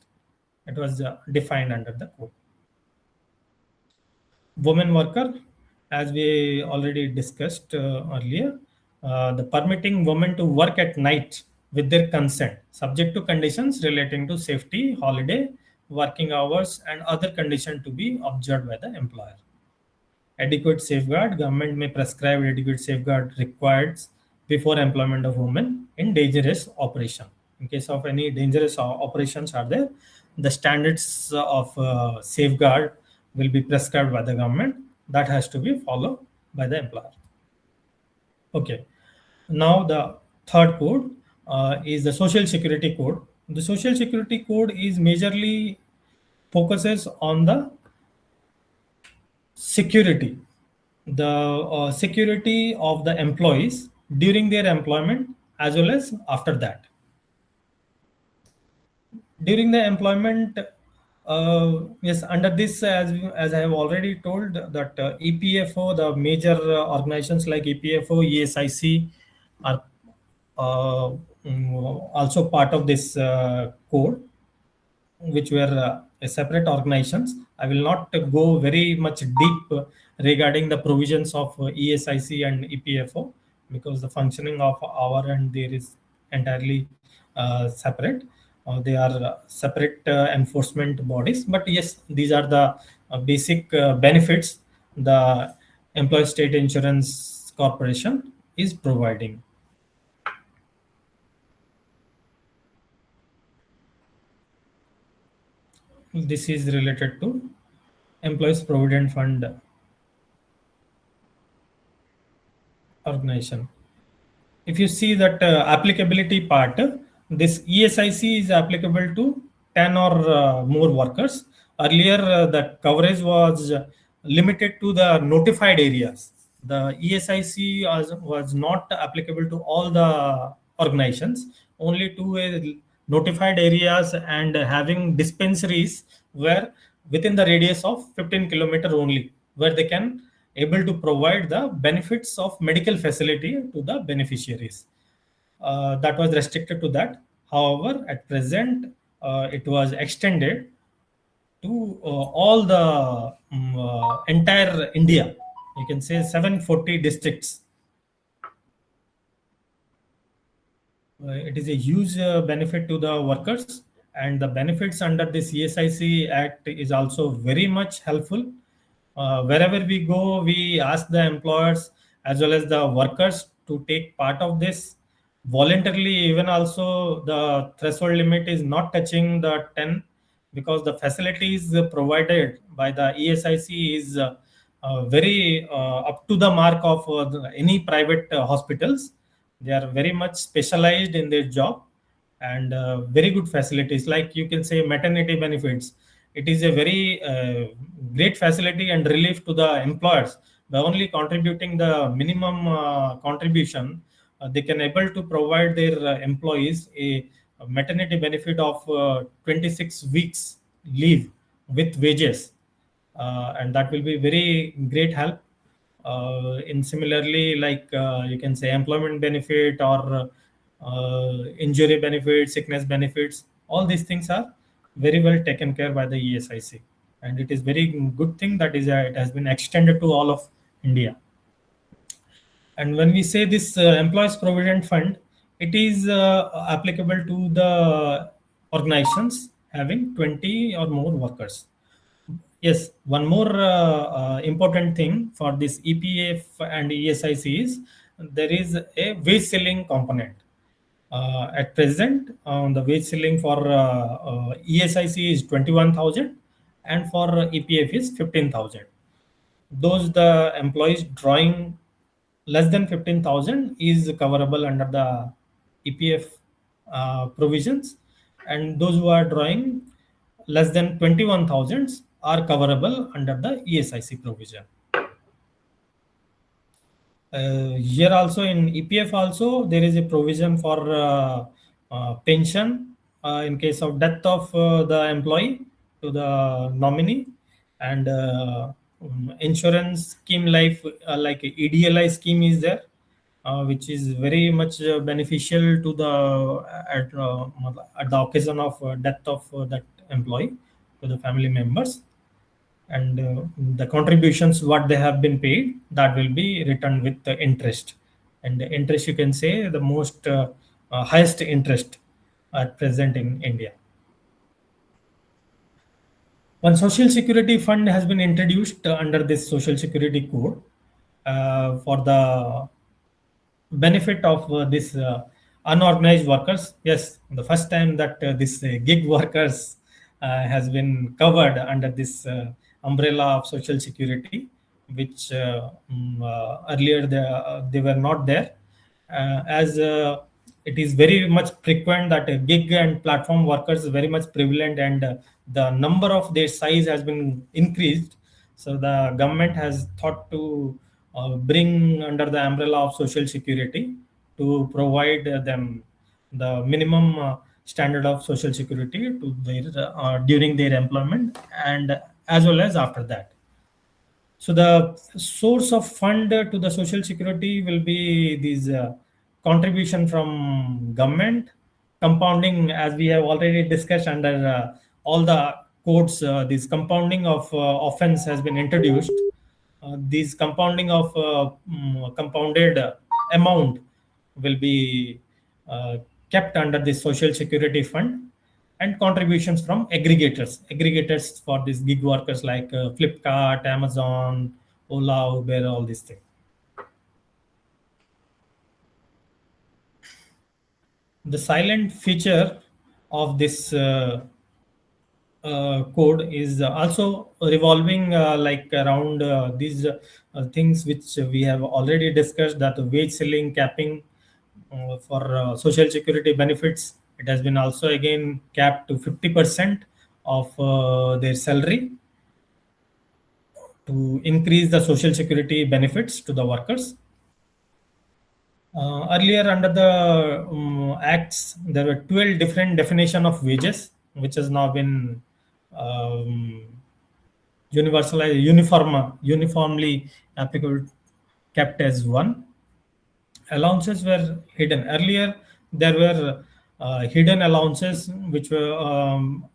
It was defined under the code. Women worker, as we already discussed earlier, the permitting women to work at night with their consent, subject to conditions relating to safety, holiday, working hours, and other conditions to be observed by the employer. Adequate safeguard, government may prescribe adequate safeguard required before employment of women in dangerous operation. In case of any dangerous operations are there, the standards of safeguard will be prescribed by the government, that has to be followed by the employer. Okay, now the third code is the social security code. The social security code is majorly focuses on the security, the security of the employees during their employment as well as after that. During the employment, yes, under this, as I have already told, that EPFO, the major organizations like EPFO, ESIC are also part of this code, which were separate organizations. I will not go very much deep regarding the provisions of ESIC and EPFO, because the functioning of our and there is entirely separate. They are separate enforcement bodies. But yes, these are the basic benefits the Employee State Insurance Corporation is providing. This is related to Employees Provident Fund organization. If you see that applicability part, this ESIC is applicable to 10 or more workers. Earlier, the coverage was limited to the notified areas. The ESIC was not applicable to all the organizations, only to notified areas and having dispensaries where within the radius of 15 kilometer only, where they can able to provide the benefits of medical facility to the beneficiaries. That was restricted to that. However, at present, it was extended to all the entire India. You can say 740 districts. It is a huge benefit to the workers, and the benefits under this ESIC Act is also very much helpful. Wherever we go, we ask the employers as well as the workers to take part of this voluntarily. Even also, the threshold limit is not touching the 10, because the facilities provided by the ESIC is very up to the mark of any private hospitals. They are very much specialized in their job, and very good facilities, like you can say maternity benefits. It is a very great facility and relief to the employers. By only contributing the minimum contribution, they can able to provide their employees a maternity benefit of 26 weeks leave with wages, and that will be very great help. In similarly, like you can say employment benefit or injury benefit, sickness benefits, all these things are very well taken care by the ESIC, and it is very good thing that is it has been extended to all of India. And when we say this employees provident fund, it is applicable to the organizations having 20 or more workers. Yes, one more important thing for this EPF and ESIC is there is a wage ceiling component. At present, the wage ceiling for ESIC is 21,000 and for EPF is 15,000. Those the employees drawing less than 15,000 is coverable under the EPF provisions, and those who are drawing less than 21,000 are coverable under the ESIC provision. Here also in EPF also there is a provision for pension in case of death of the employee to the nominee, and insurance scheme life like EDLI scheme is there, which is very much beneficial to the at the occasion of death of that employee to the family members, and the contributions what they have been paid, that will be returned with the interest. And the interest, you can say, the most highest interest at present in India. One social security fund has been introduced under this social security code for the benefit of this unorganized workers. Yes, the first time that this gig workers has been covered under this umbrella of social security, which earlier they were not there. As it is very much frequent that gig and platform workers is very much prevalent, and the number of their size has been increased. So the government has thought to bring under the umbrella of social security to provide them the minimum standard of social security to their during their employment and as well as after that. So the source of fund to the social security will be these contribution from government, compounding, as we have already discussed under all the codes. This compounding of offense has been introduced. These compounding of compounded amount will be uh, kept under the social security fund, and contributions from aggregators for these gig workers like Flipkart, Amazon, Ola, Uber, all these things. The silent feature of this code is also revolving like around these things which we have already discussed, that the wage ceiling capping for social security benefits. It has been also again capped to 50% of their salary to increase the social security benefits to the workers. Earlier, under the acts, there were 12 different definition of wages, which has now been um, uniformly applicable, kept as one. Allowances were hidden. Earlier, there were hidden allowances which were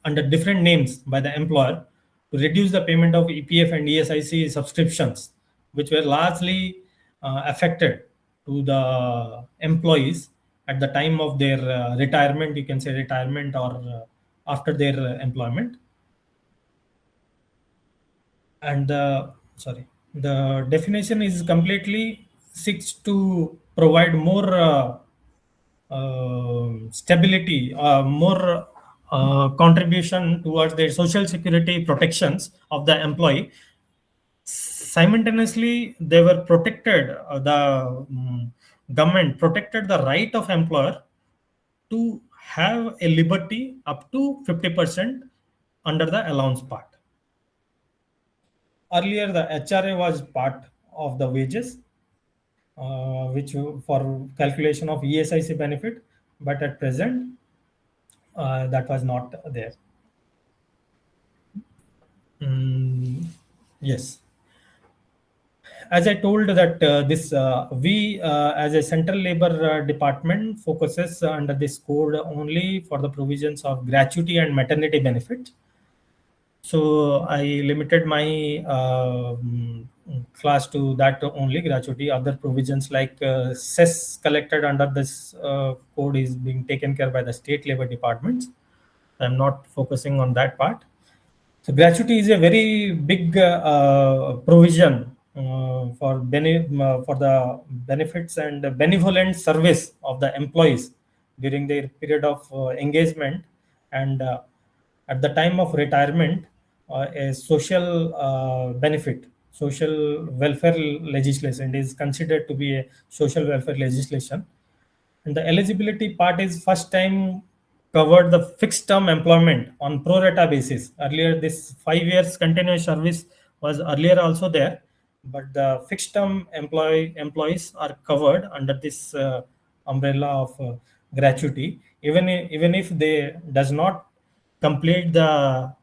under different names by the employer to reduce the payment of EPF and ESIC subscriptions, which were largely affected to the employees at the time of their retirement. You can say retirement or after their employment. And the definition is completely seeks to provide more stability, more contribution towards the social security protections of the employee. Simultaneously, they were protected, the government protected the right of employer to have a liberty up to 50% under the allowance part. Earlier, the HRA was part of the wages, which for calculation of ESIC benefit, but at present, that was not there. Yes. As I told that this we as a central labor department focuses under this code only for the provisions of gratuity and maternity benefit. So I limited my class to that only, gratuity. Other provisions like cess collected under this code is being taken care by the state labor departments. I'm not focusing on that part. So gratuity is a very big provision for the benefits and benevolent service of the employees during their period of engagement, and at the time of retirement, a social benefit, social welfare legislation is considered to be a social welfare legislation. And the eligibility part is first time covered the fixed term employment on pro rata basis. Earlier, this 5 years continuous service was earlier also there, but the fixed term employees are covered under this umbrella of gratuity, even if they does not complete the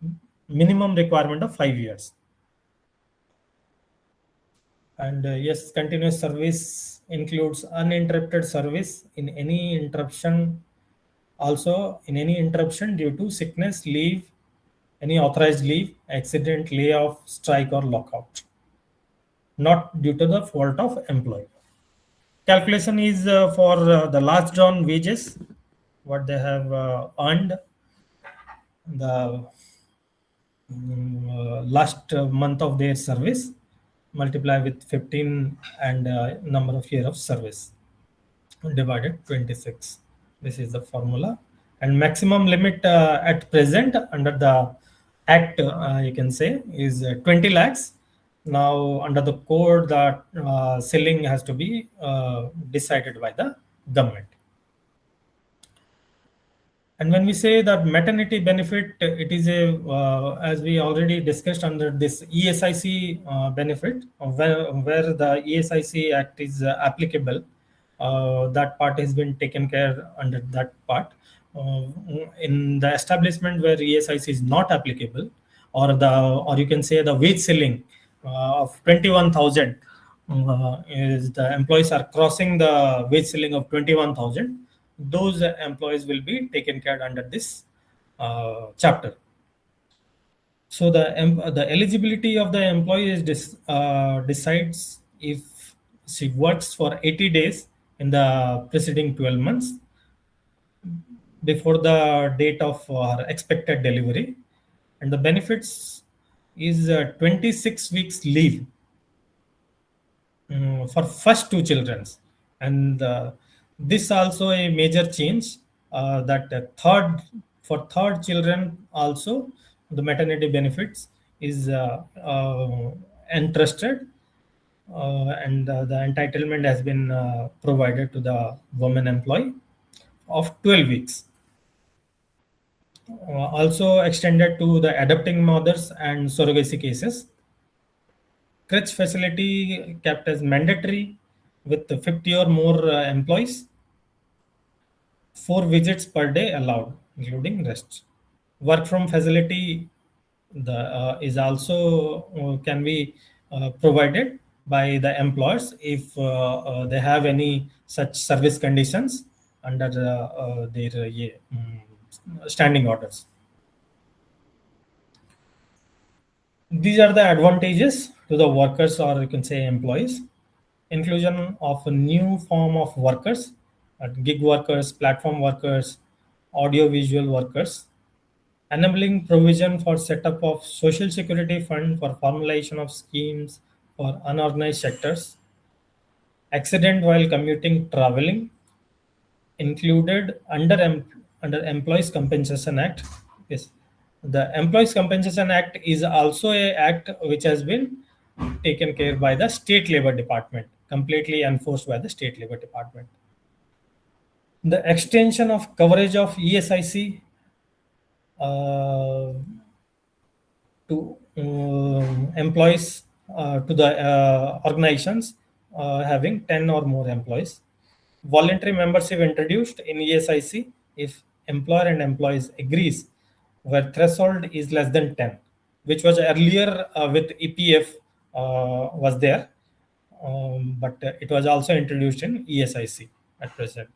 minimum requirement of 5 years. And yes, continuous service includes uninterrupted service in any interruption, also in any interruption due to sickness, leave, any authorized leave, accident, layoff, strike, or lockout, not due to the fault of employee. Calculation is for the last drawn wages, what they have earned the last month of their service, multiply with 15 and number of year of service, divided 26. This is the formula. And maximum limit at present under the act, you can say, is 20 lakhs. Now under the code, the ceiling has to be decided by the government. And when we say that maternity benefit, it is a, as we already discussed under this ESIC benefit, where the ESIC Act is applicable, that part has been taken care under that part. In the establishment where ESIC is not applicable, or you can say the wage ceiling of 21,000, is the employees are crossing the wage ceiling of 21,000, those employees will be taken care under this chapter. So the eligibility of the employee is decides if she works for 80 days in the preceding 12 months before the date of her expected delivery, and the benefits is 26 weeks leave for first two children. And this also a major change, that for third children also the maternity benefits is entrusted, and the entitlement has been provided to the woman employee of 12 weeks, also extended to the adopting mothers and surrogacy cases. Crutch facility kept as mandatory with 50 or more employees. 4 visits per day allowed, including rest. Work from facility is also can be provided by the employers if they have any such service conditions under their standing orders. These are the advantages to the workers, or you can say employees. Inclusion of a new form of workers, gig workers, platform workers, audio-visual workers, enabling provision for setup of social security fund for formulation of schemes for unorganized sectors, accident while commuting, traveling, included under Employees Compensation Act. Yes, the Employees Compensation Act is also a act which has been taken care by the State Labor Department, completely enforced by the State Labor Department. The extension of coverage of ESIC to employees, to the organizations having 10 or more employees. Voluntary membership introduced in ESIC if employer and employees agrees where threshold is less than 10, which was earlier with EPF was there, but it was also introduced in ESIC at present.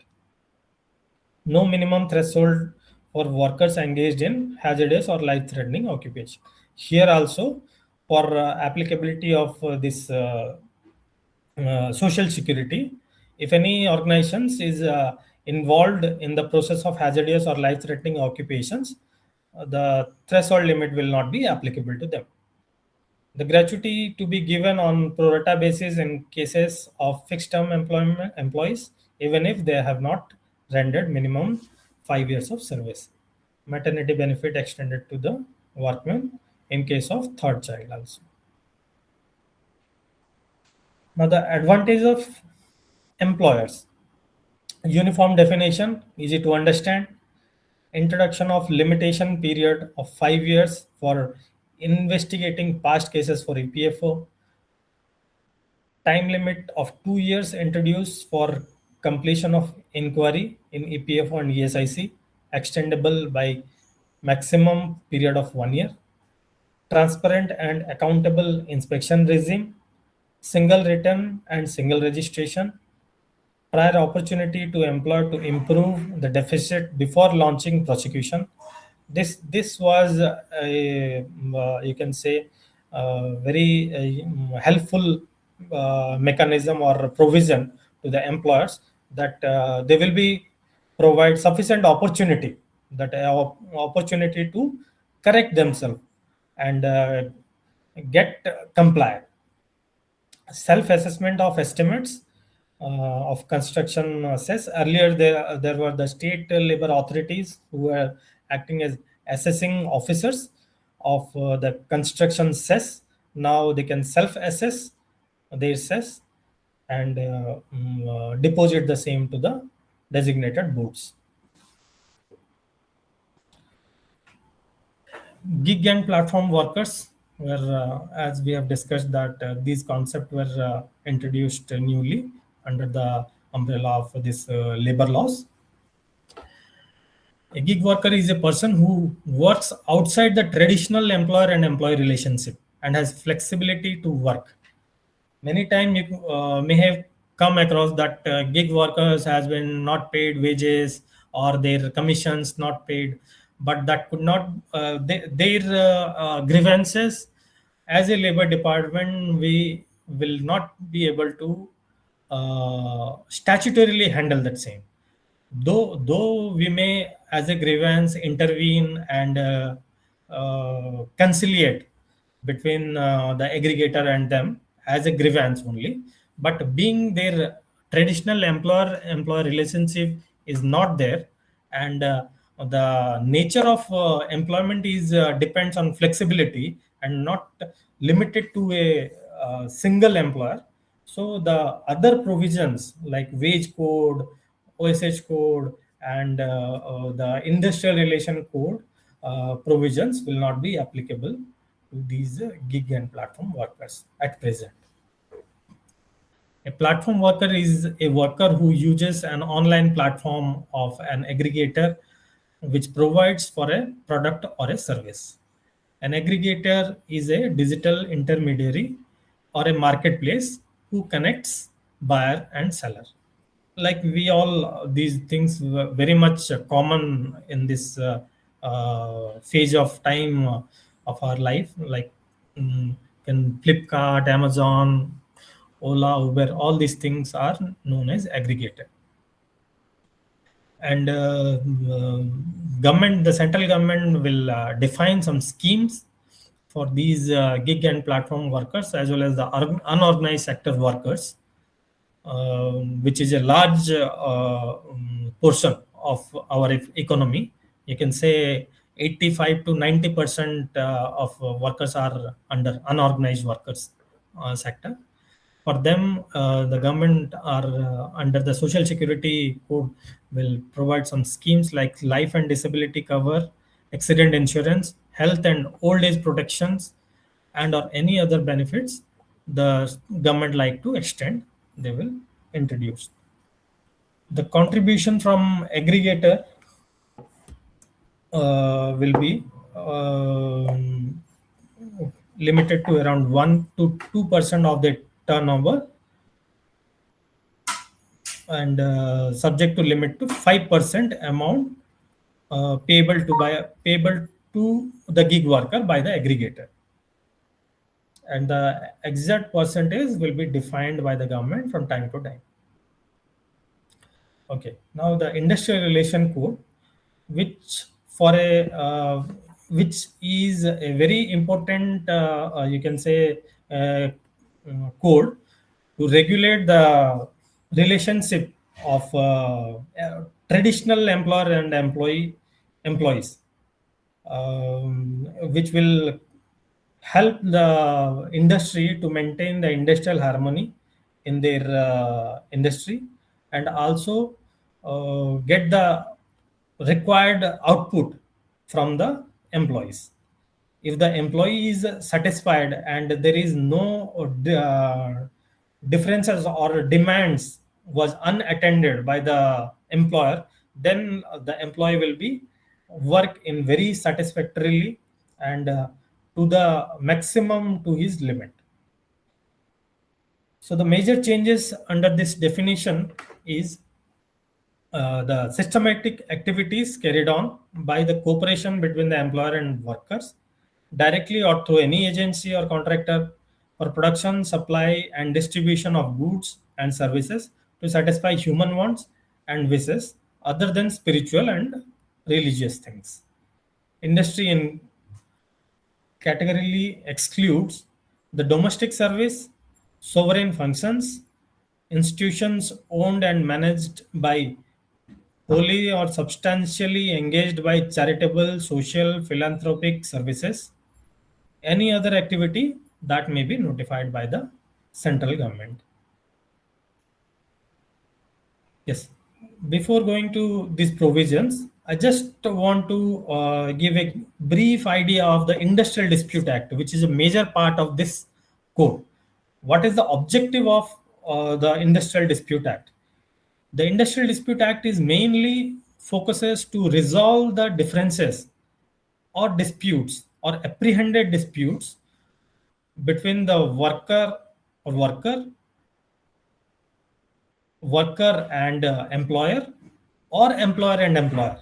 No minimum threshold for workers engaged in hazardous or life-threatening occupation. Here also, for applicability of this social security, if any organizations is involved in the process of hazardous or life-threatening occupations, the threshold limit will not be applicable to them. The gratuity to be given on pro rata basis in cases of fixed term employment employees, even if they have not rendered minimum 5 years of service. Maternity benefit extended to the workmen in case of third child also. Now the advantage of employers: uniform definition, easy to understand, introduction of limitation period of 5 years for investigating past cases for EPFO, time limit of 2 years introduced for completion of inquiry in EPFO and ESIC, extendable by maximum period of 1 year, transparent and accountable inspection regime, single written and single registration, prior opportunity to employer to improve the deficit before launching prosecution. This was a you can say very helpful mechanism or provision to the employers, that they will be provide sufficient opportunity, that opportunity to correct themselves and get comply. Self-assessment of estimates of construction cess. Earlier, there were the state labor authorities who were acting as assessing officers of the construction cess. Now they can self-assess their cess and deposit the same to the designated boards. Gig and platform workers were, as we have discussed, that these concepts were introduced newly under the umbrella of this labor laws. A gig worker is a person who works outside the traditional employer and employee relationship and has flexibility to work. Many times you may have come across that gig workers has been not paid wages or their commissions not paid, but that could not their grievances. As a labor department, we will not be able to statutorily handle that same. Though we may, as a grievance, intervene and conciliate between the aggregator and them as a grievance only, but being their traditional employer relationship is not there, and the nature of employment is depends on flexibility and not limited to a single employer. So the other provisions like wage code, OSH code, and the industrial relation code provisions will not be applicable to these gig and platform workers at present. A platform worker is a worker who uses an online platform of an aggregator which provides for a product or a service. An aggregator is a digital intermediary or a marketplace who connects buyer and seller. Like we all, these things were very much common in this phase of time of our life, like can Flipkart, Amazon, Ola, Uber, all these things are known as aggregator. And government, the central government will define some schemes for these gig and platform workers as well as the unorganized sector workers, which is a large portion of our economy. You can say 85 to 90% of workers are under unorganized workers sector. For them, the government are under the social security code will provide some schemes like life and disability cover, accident insurance, health and old age protections, and or any other benefits the government like to extend, they will introduce. The contribution from aggregator will be limited to around 1 to 2% of the turnover, and subject to limit to 5% amount payable to the gig worker by the aggregator, and the exact percentage will be defined by the government from time to time. Okay, now the industrial relation code, which for a which is a very important you can say code to regulate the relationship of traditional employer and employees, which will help the industry to maintain the industrial harmony in their industry, and also get the required output from the employees. If the employee is satisfied and there is no differences or demands was unattended by the employer, then the employee will be work in very satisfactorily and to the maximum to his limit. So the major changes under this definition is the systematic activities carried on by the cooperation between the employer and workers, directly or through any agency or contractor, for production, supply, and distribution of goods and services to satisfy human wants and wishes other than spiritual and religious things. Industry in categorically excludes the domestic service, sovereign functions, institutions owned and managed by wholly or substantially engaged by charitable, social, philanthropic services, any other activity that may be notified by the central government. Yes. Before going to these provisions, I just want to give a brief idea of the Industrial Dispute Act, which is a major part of this code. What is the objective of the Industrial Dispute Act? The Industrial Dispute Act is mainly focuses to resolve the differences or disputes or apprehended disputes between the worker and employer, or employer and employer,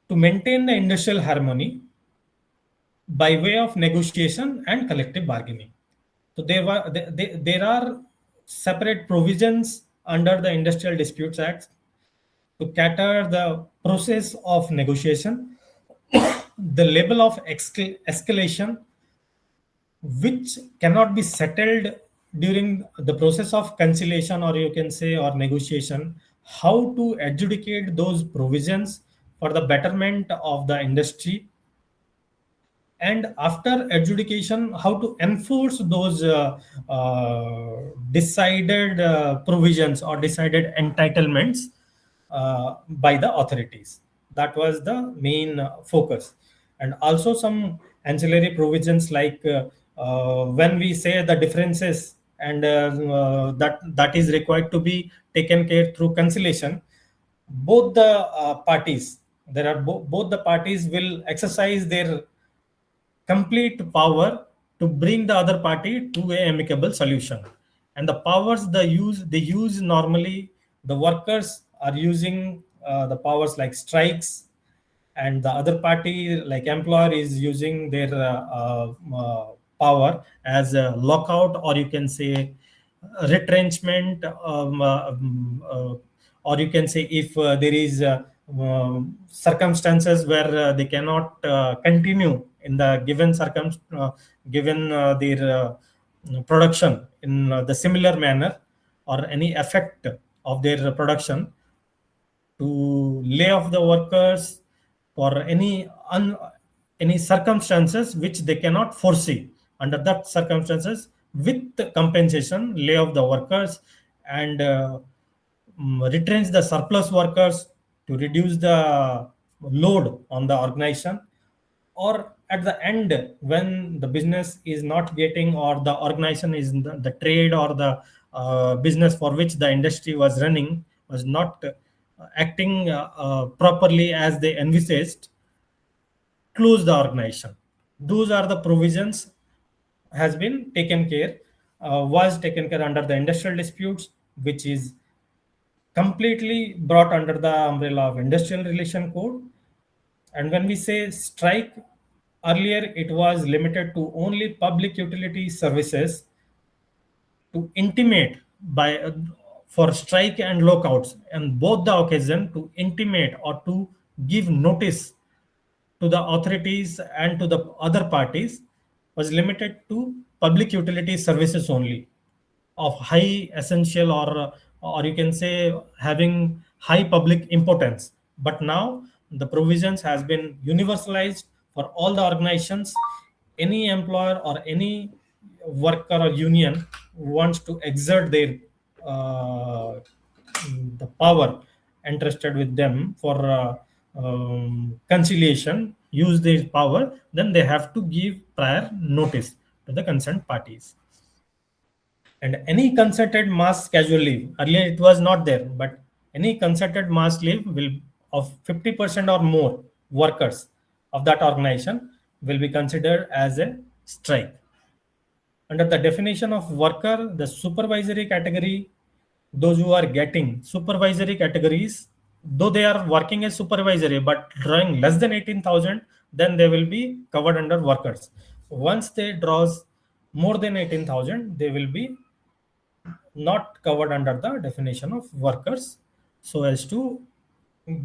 to maintain the industrial harmony by way of negotiation and collective bargaining. So there are separate provisions under the Industrial Disputes Act to cater the process of negotiation, the level of escalation which cannot be settled during the process of conciliation, or you can say, or negotiation, how to adjudicate those provisions for the betterment of the industry, and after adjudication how to enforce those decided provisions or decided entitlements by the authorities. That was the main focus. And also some ancillary provisions like when we say the differences and that is required to be taken care through conciliation, both the parties, both the parties will exercise their complete power to bring the other party to a amicable solution. And the powers they use normally, the workers are using the powers like strikes, and the other party like employer is using their power as a lockout, or you can say retrenchment, or you can say if there is circumstances where they cannot continue in the given their production in the similar manner, or any effect of their production, to lay off the workers for any circumstances which they cannot foresee. Under that circumstances, with the compensation, lay off the workers and retrench the surplus workers to reduce the load on the organization. Or at the end, when the business is not getting, or the organization is the trade or the business for which the industry was running was not acting properly as they envisaged, close the organization. Those are the provisions has been taken care, was taken care under the Industrial Disputes, which is completely brought under the umbrella of Industrial Relation Code. And when we say strike, earlier it was limited to only public utility services, to intimate by for strike and lockouts, and both the occasion to intimate or to give notice to the authorities and to the other parties, was limited to public utility services only, of high essential, or you can say having high public importance. But now the provisions has been universalized for all the organizations. Any employer or any worker or union wants to exert their uh, the power entrusted with them for conciliation, use their power, then they have to give prior notice to the concerned parties. And any concerted mass casual leave, earlier it was not there, but any concerted mass leave will of 50% or more workers of that organization will be considered as a strike. Under the definition of worker, the supervisory category, those who are getting supervisory categories, though they are working as supervisory but drawing less than 18,000, then they will be covered under workers. Once they draws more than 18,000, they will be not covered under the definition of workers, so as to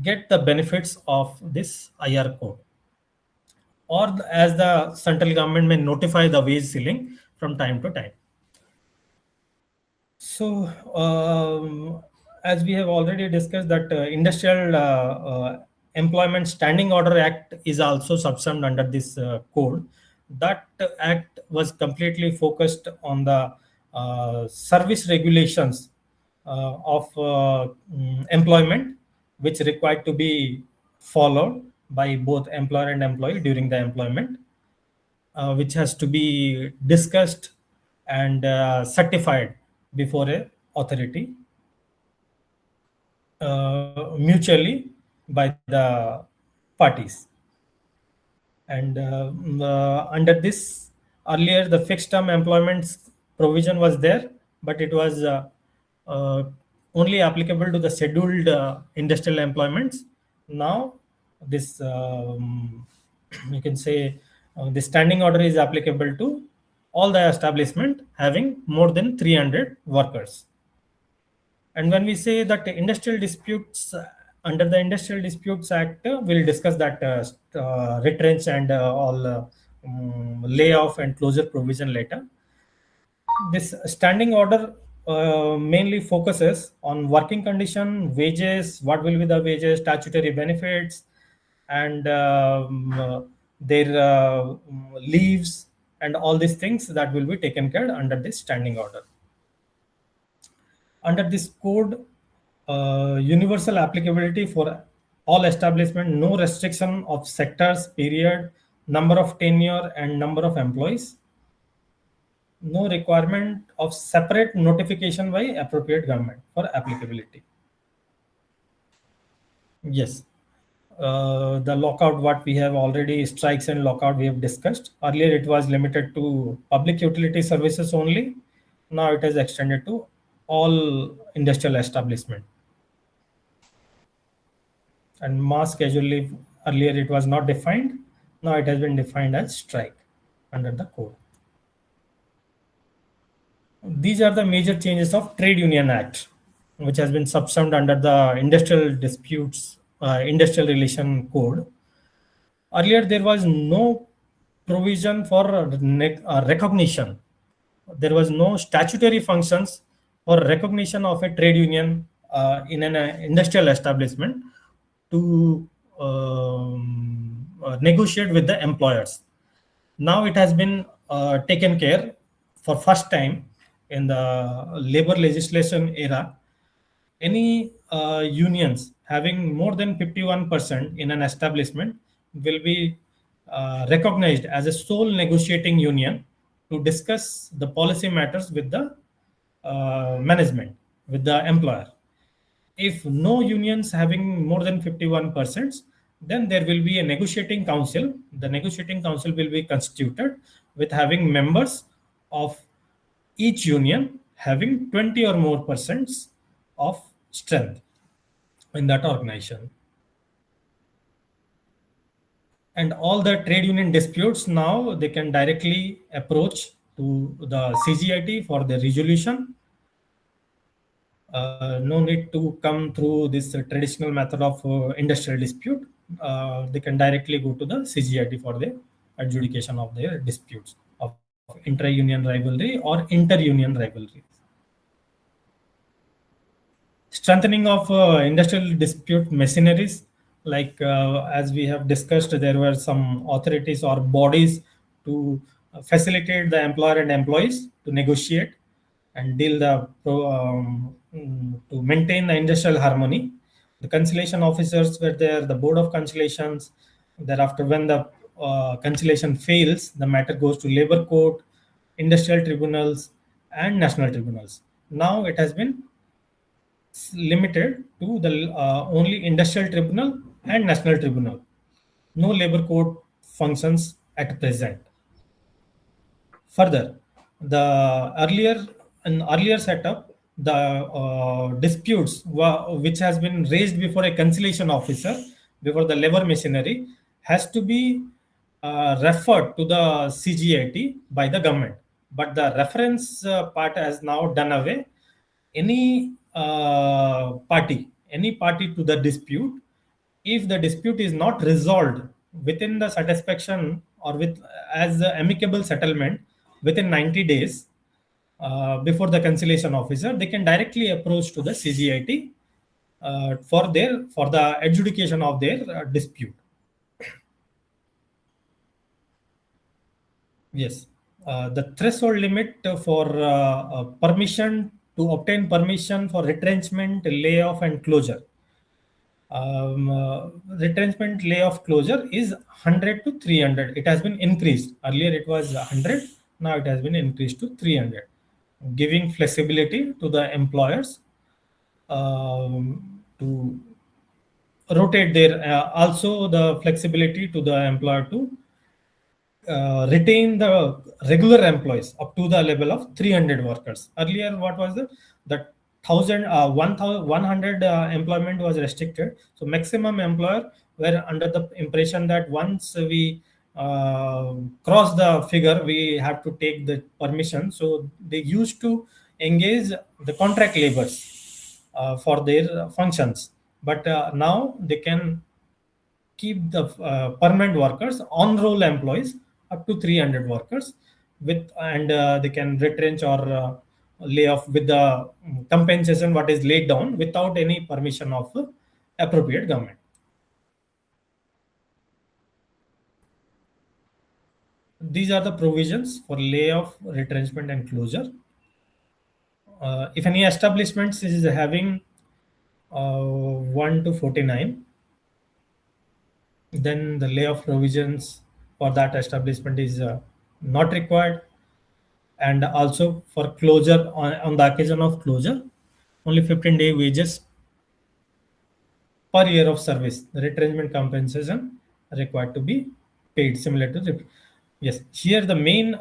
get the benefits of this IR code, or as the central government may notify the wage ceiling from time to time. So, as we have already discussed, that Industrial Employment Standing Order Act is also subsumed under this code. That act was completely focused on the service regulations of employment, which required to be followed by both employer and employee during the employment, which has to be discussed and certified before a authority mutually by the parties. And under this, earlier the fixed term employment provision was there, but it was uh, only applicable to the scheduled industrial employments. Now this you can say the standing order is applicable to all the establishment having more than 300 workers. And when we say that industrial disputes, under the Industrial Disputes Act, we'll discuss that retrench and all layoff and closure provision later. This standing order mainly focuses on working condition, wages, what will be the wages, statutory benefits, and their leaves, and all these things that will be taken care under this standing order. Under this code, universal applicability for all establishment, no restriction of sectors, period, number of tenure, and number of employees. No requirement of separate notification by appropriate government for applicability. Yes. The lockout, what we have already, strikes and lockout we have discussed. Earlier it was limited to public utility services only. Now it is extended to all industrial establishment. And mass casual leave, earlier it was not defined. Now it has been defined as strike under the code. These are the major changes of Trade Union Act, which has been subsumed under the Industrial Disputes, Industrial Relation Code. Earlier, there was no provision for recognition. There was no statutory functions for recognition of a trade union in an industrial establishment to negotiate with the employers. Now it has been taken care for first time in the labor legislation era. Any unions having more than 51% in an establishment will be recognized as a sole negotiating union to discuss the policy matters with the management, with the employer. If no unions having more than 51%, then there will be a negotiating council. The negotiating council will be constituted with having members of each union having 20 or more percents of strength in that organization. And all the trade union disputes now they can directly approach to the CGIT for the resolution. No need to come through this traditional method of industrial dispute. They can directly go to the CGIT for the adjudication of their disputes of intra-union rivalry or inter-union rivalry. Strengthening of industrial dispute machineries, like as we have discussed, there were some authorities or bodies to facilitate the employer and employees to negotiate and deal to maintain the industrial harmony. The conciliation officers were there, the board of conciliations. Thereafter, when the conciliation fails, the matter goes to labor court, industrial tribunals, and national tribunals. Now it has been limited to the only industrial tribunal and national tribunal. No labor court functions at present. Further, The earlier setup, the disputes which has been raised before a conciliation officer, before the labor machinery, has to be referred to the CGIT by the government. But the reference part has now done away. Any party to the dispute, if the dispute is not resolved within the satisfaction or with as a amicable settlement within 90 days, before the conciliation officer, they can directly approach to the CGIT for the adjudication of their dispute. Yes. The threshold limit for permission to obtain permission for retrenchment, layoff, and closure. Retrenchment, layoff, closure is 100 to 300. It has been increased. Earlier it was 100. Now it has been increased to 300, giving flexibility to the employers to rotate their also the flexibility to the employer to retain the regular employees up to the level of 300 workers. Earlier, what was the 1,100 employment was restricted. So maximum employer were under the impression that once we cross the figure, we have to take the permission. So they used to engage the contract laborers for their functions. But now they can keep the permanent workers on roll employees up to 300 workers with, and they can retrench or lay off with the compensation what is laid down without any permission of appropriate government. These are the provisions for layoff, retrenchment, and closure. If any establishments is having 1 to 49, then the layoff provisions for that establishment is not required. And also for closure, on the occasion of closure, only 15-day wages per year of service, the retrenchment compensation required to be paid similar to the. Yes, here the main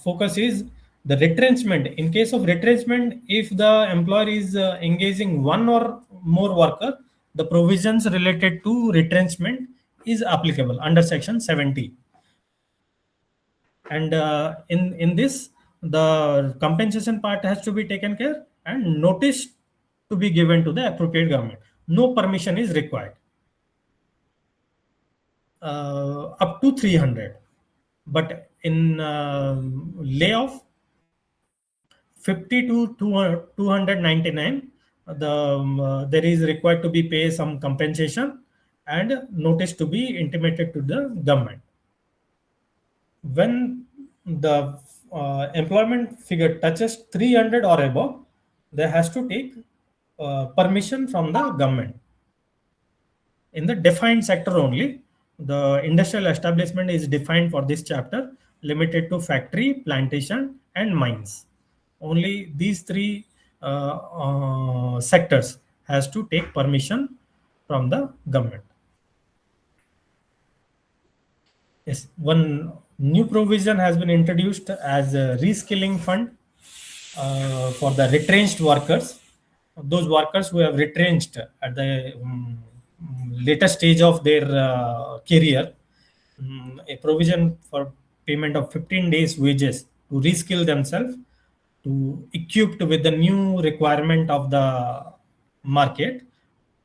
focus is the retrenchment. In case of retrenchment, if the employer is engaging one or more worker, the provisions related to retrenchment is applicable under section 70. And in this, the compensation part has to be taken care and notice to be given to the appropriate government. No permission is required. Up to 300. But in layoff, 50 to 299, there is required to be pay some compensation and notice to be intimated to the government. When the employment figure touches 300 or above, there has to take permission from the government. In the defined sector only, the industrial establishment is defined for this chapter, limited to factory, plantation, and mines. Only these three sectors has to take permission from the government. Yes, one new provision has been introduced as a reskilling fund for the retrenched workers, those workers who have retrenched at the later stage of their career. A provision for payment of 15 days wages to reskill themselves to equipped with the new requirement of the market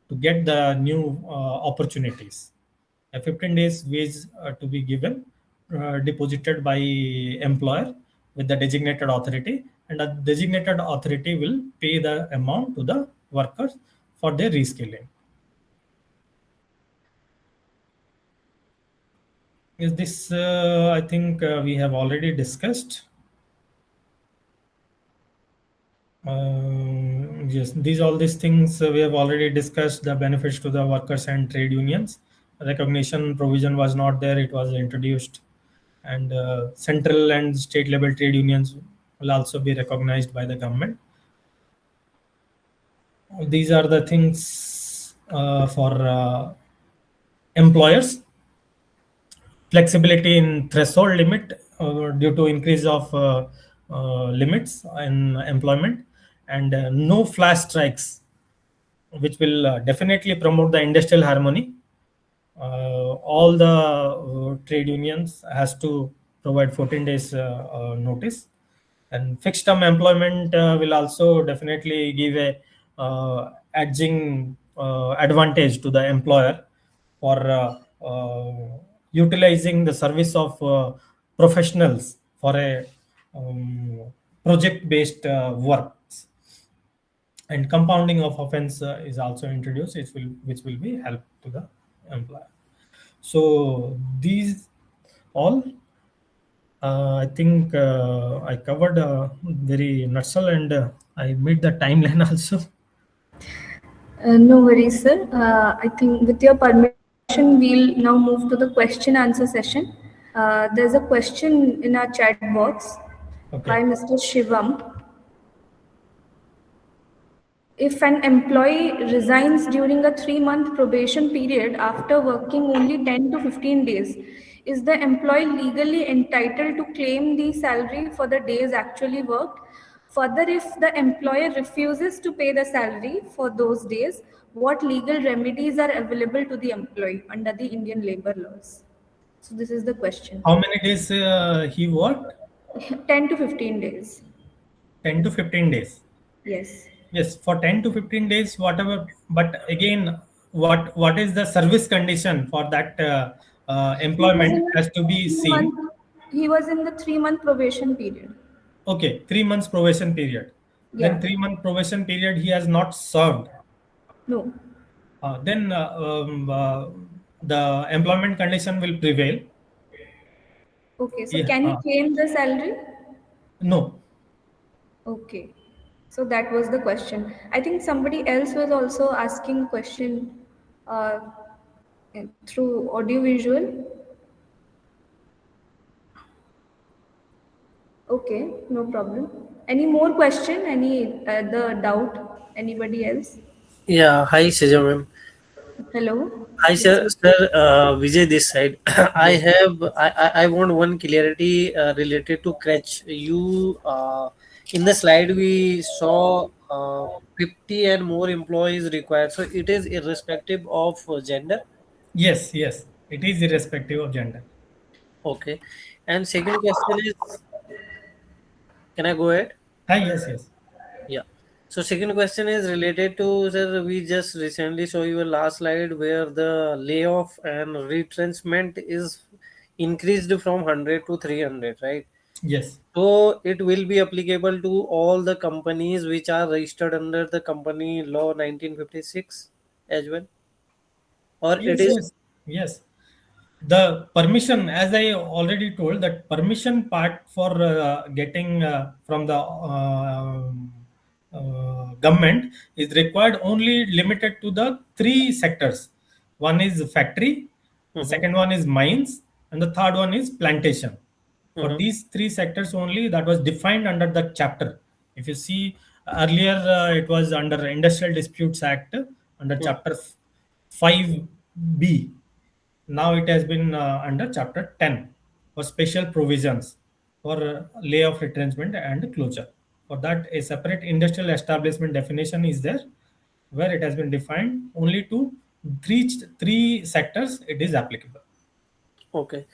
to get the new opportunities. A 15 days wage to be given, deposited by employer with the designated authority, and a designated authority will pay the amount to the workers for their reskilling. Is this I think we have already discussed. Yes, all these things we have already discussed. The benefits to the workers and trade unions. Recognition provision was not there, it was introduced. And central and state level trade unions will also be recognized by the government. These are the things for employers. Flexibility in threshold limit due to increase of limits in employment, and no flash strikes, which will definitely promote the industrial harmony. All the trade unions has to provide 14 days notice, and fixed term employment will also definitely give a edging advantage to the employer for utilizing the service of professionals for a project based works, and compounding of offense is also introduced, which will be help to the employer. So these all, I think I covered very nutshell, and I made the timeline also. No worries, sir. I think with your permission, we'll now move to the question answer session. There's a question in our chat box by Okay. Mr. Shivam. If an employee resigns during a 3-month probation period after working only 10 to 15 days, is the employee legally entitled to claim the salary for the days actually worked? Further, if the employer refuses to pay the salary for those days, what legal remedies are available to the employee under the Indian labor laws? So, this is the question. How many days he worked? 10 to 15 days. 10 to 15 days. Yes. Yes, for 10 to 15 days, whatever. But again, what is the service condition for that He was employment in has to a be three seen. month. He was in the 3-month probation period. Okay, 3 months probation period. Then Yeah. 3 month probation period he has not served. No. Then the employment condition will prevail. Okay. So Yeah, can he claim the salary? no. Okay. So that was the question. I think somebody else was also asking question uh, through audio visual. Okay, no problem. Any more question? Any other doubt? Anybody else? Yeah, hi Seja ma'am. Hello. Hi Yes. sir, sir Vijay this side. I Yes. have I want one clarity related to crutch. You in the slide we saw 50 and more employees required. So it is irrespective of gender. Yes, yes. It is irrespective of gender. Okay. And second question is, can I go ahead? Ah, yes, yes. Yeah. So second question is related to, sir, we just recently saw your last slide where the layoff and retrenchment is increased from 100 to 300, right? Yes. So it will be applicable to all the companies which are registered under the company law 1956 as well, or it Yes, is yes, yes. The permission, as I already told, that permission part for getting from the government is required only limited to the three sectors. One is factory, the Mhm, second one is mines, and the third one is plantation. For mhm, these three sectors only, that was defined under the chapter. If you see earlier, it was under Industrial Disputes Act under mhm. chapter 5B. Now it has been under chapter 10 for special provisions for layoff, retrenchment, and closure. For that, a separate industrial establishment definition is there, where it has been defined only to three sectors it is applicable. Okay.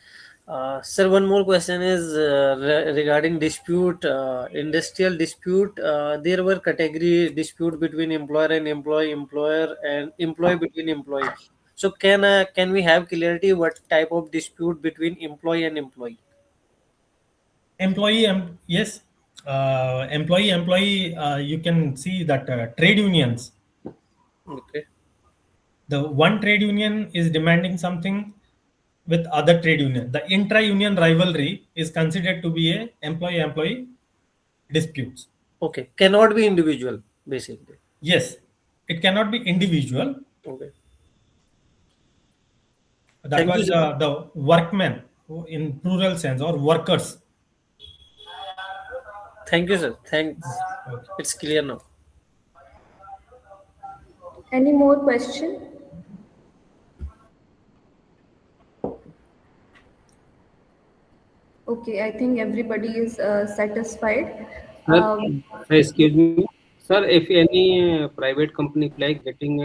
Sir, one more question is regarding dispute, industrial dispute. There were category dispute between employer and employee, employer and employee between employee. So can we have clarity what type of dispute between employee and employee? Yes, employee, you can see that trade unions, Okay. the one trade union is demanding something with other trade union, the intra union rivalry is considered to be a employee disputes. Okay. Cannot be individual, basically. Yes, it cannot be individual. Okay. That Thank you, was sir. the workmen in plural sense, or workers. Thank you, sir. Thanks. Okay. It's clear now. Any more question? Okay, I think everybody is satisfied. Sir, excuse Yes. me. Sir, if any private company like getting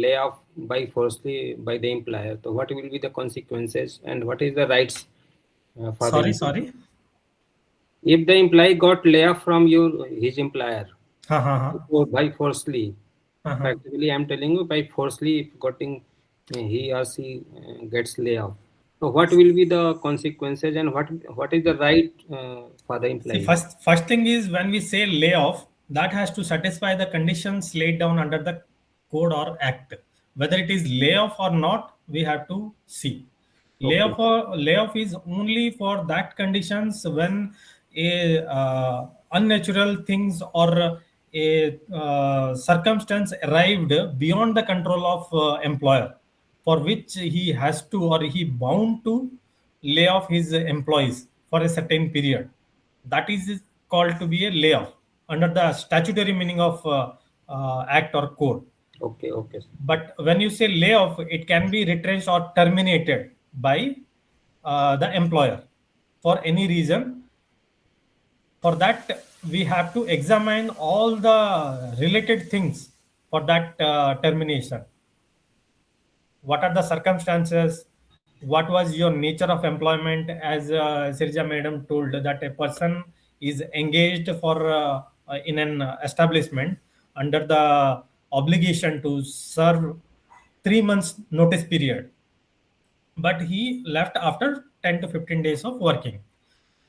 layoff by forcefully by the employer, so what will be the consequences and what is the rights for the Sorry, employee? sorry. If the employee got layoff from his employer Ha ha ha. by forcefully, Ha ha. practically I'm telling you by forcefully if getting he or she gets layoff. So what will be the consequences and what is the right for the See, employee? first thing is when we say layoff, that has to satisfy the conditions laid down under the code or act. Whether it is layoff or not, we have to see. Okay, Layoff is only for that conditions when a unnatural things or a circumstance arrived beyond the control of employer, for which he has to or he bound to lay off his employees for a certain period. That is called to be a layoff under the statutory meaning of act or code. okay, okay, sir. But when you say layoff, it can be retrenched or terminated by the employer for any reason. For that, we have to examine all the related things for that termination. What are the circumstances? What was your nature of employment? As Sirja madam told that a person is engaged for in an establishment under the obligation to serve 3 months notice period, but he left after 10 to 15 days of working.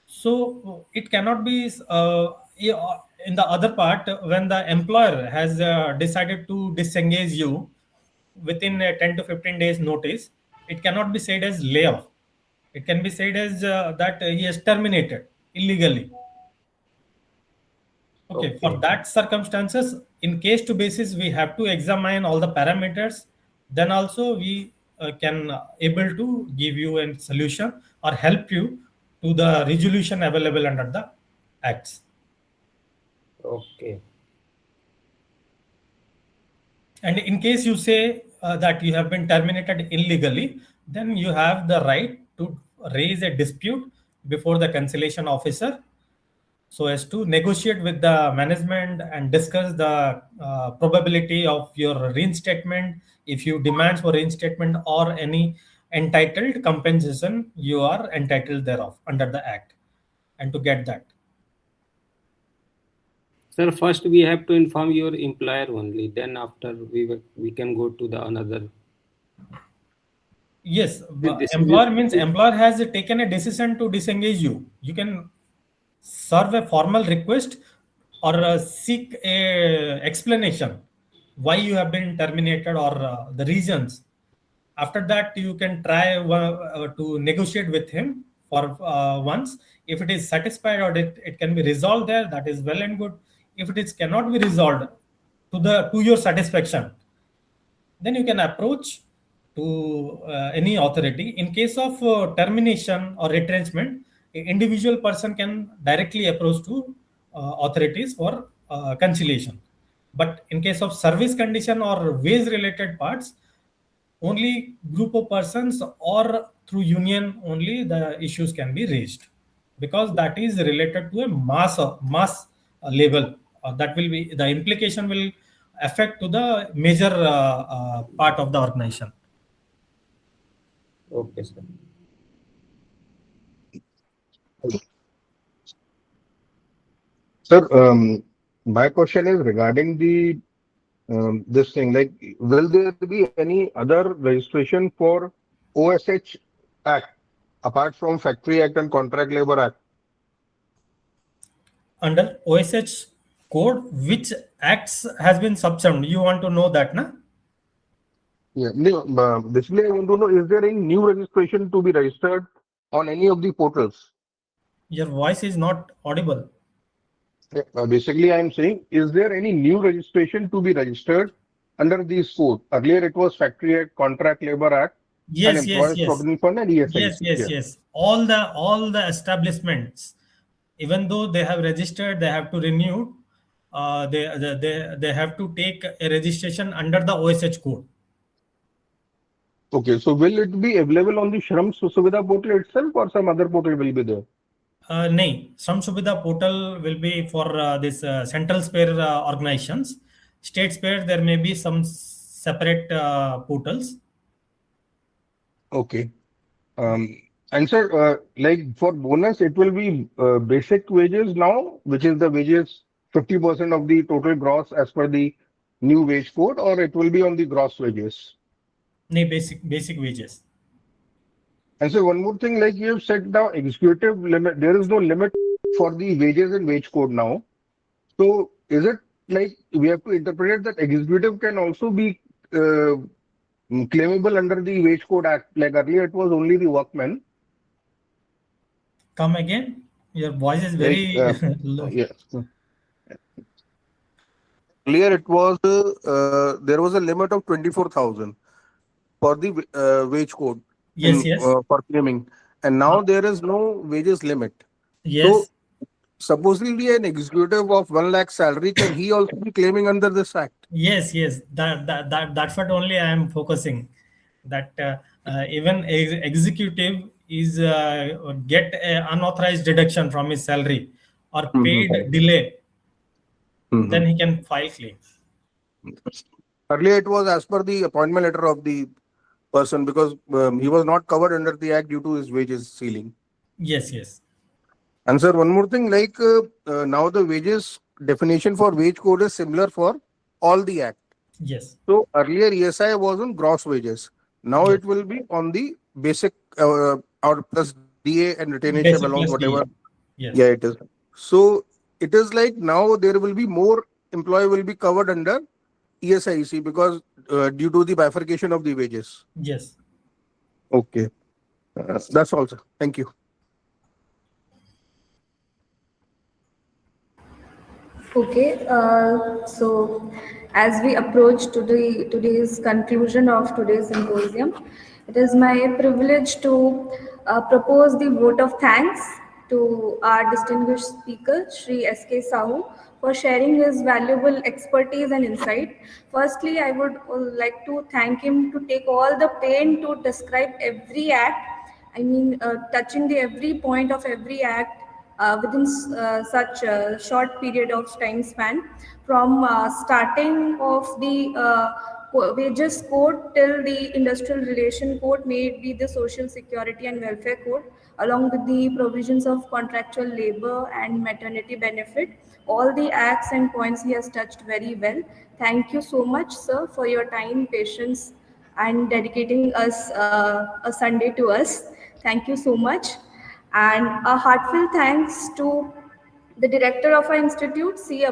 So it cannot be in the other part when the employer has decided to disengage you within a 10 to 15 days notice. It cannot be said as layoff. It can be said as that he has terminated illegally. Okay, for Okay, that circumstances, in case to basis, we have to examine all the parameters. Then also we can able to give you a solution or help you to the resolution available under the acts. okay, And in case you say that you have been terminated illegally, then you have the right to raise a dispute before the conciliation officer so as to negotiate with the management and discuss the probability of your reinstatement if you demand for reinstatement or any entitled compensation you are entitled thereof under the act and to get that. sir. First, we have to inform your employer only. Then after we can go to the another. Yes, This is employer means employer has taken a decision to disengage you. You can serve a formal request or seek a explanation why you have been terminated or the reasons. After that, you can try to negotiate with him for once. If it is satisfied or it can be resolved there, that is well and good. If it is cannot be resolved to your satisfaction, then you can approach to any authority. In case of termination or retrenchment, individual person can directly approach to authorities for conciliation. But in case of service condition or wage related parts, only group of persons or through union only the issues can be raised, because that is related to a mass level. That will be the implication will affect to the major part of the organization. okay, sir. Sir, my question is regarding the this thing. Like, will there be any other registration for OSH Act apart from Factory Act and Contract Labor Act? Under OSH code, which acts has been subsumed? You want to know that, na? Yeah. No, basically, I want to know: is there any new registration to be registered on any of the portals? Your voice is not audible. Yeah, basically, I'm saying: is there any new registration to be registered under these code? Earlier, it was Factory Act, Contract Labor Act, and Yes, yes, Employees yes. Provident Fund and Yes, ESIC. yes, Yeah. yes. All the establishments, even though they have registered, they have to renew. They have to take a registration under the OSH code. Okay, so will it be available on the Shram Suvidha portal itself or some other portal will be there? nahi, Shram Subhida portal will be for this central spare organizations. State spare, there may be some separate portals. Okay. And sir, like for bonus, it will be basic wages now, which is the wages 50% of the total gross as per the new wage code, or it will be on the gross wages. Nahi, basic wages. And so one more thing, like you have said now, executive limit, there is no limit for the wages in wage code now. So is it like we have to interpret it that executive can also be claimable under the Wage Code Act? Like earlier, it was only the workmen. Come again. Your voice is Like very low. yeah. Earlier, it was there was a limit of 24,000 for the wage code Yes, in yes. for claiming, and Uh, now there is no wages limit. So yes, supposedly, an executive of 1 lakh salary, can he also be claiming under this act? yes. That's what only I am focusing. That even executive is get a unauthorized deduction from his salary or paid Mhm. delay, then Mhm. he can file claim. Earlier, it was as per the appointment letter of the person because he was not covered under the act due to his wages ceiling. Yes. And sir, one more thing, like now the wages definition for wage code is similar for all the act. Yes. So earlier ESI was on gross wages. Now Yes. it will be on the basic or plus DA and retainage Basic allowance, plus whatever. DA. Yeah, Yes. it is. So it is like now there will be more employee will be covered under ESIC because due to the bifurcation of the wages. Yes. Okay, that's all, sir. Thank you. Okay, so as we approach to today's conclusion of today's symposium, it is my privilege to propose the vote of thanks to our distinguished speaker, Shri S.K. Sahu, for sharing his valuable expertise and insight. Firstly, I would like to thank him to take all the pain to describe every act. I mean, touching the every point of every act within such a short period of time span, from starting of the wages code till the industrial relation code, may it be the social security and welfare code, along with the provisions of contractual labor and maternity benefit. All the acts and points he has touched very well. Thank you so much, sir, for your time, patience, and dedicating us a Sunday to us. Thank you so much. And a heartfelt thanks to the director of our institute, C.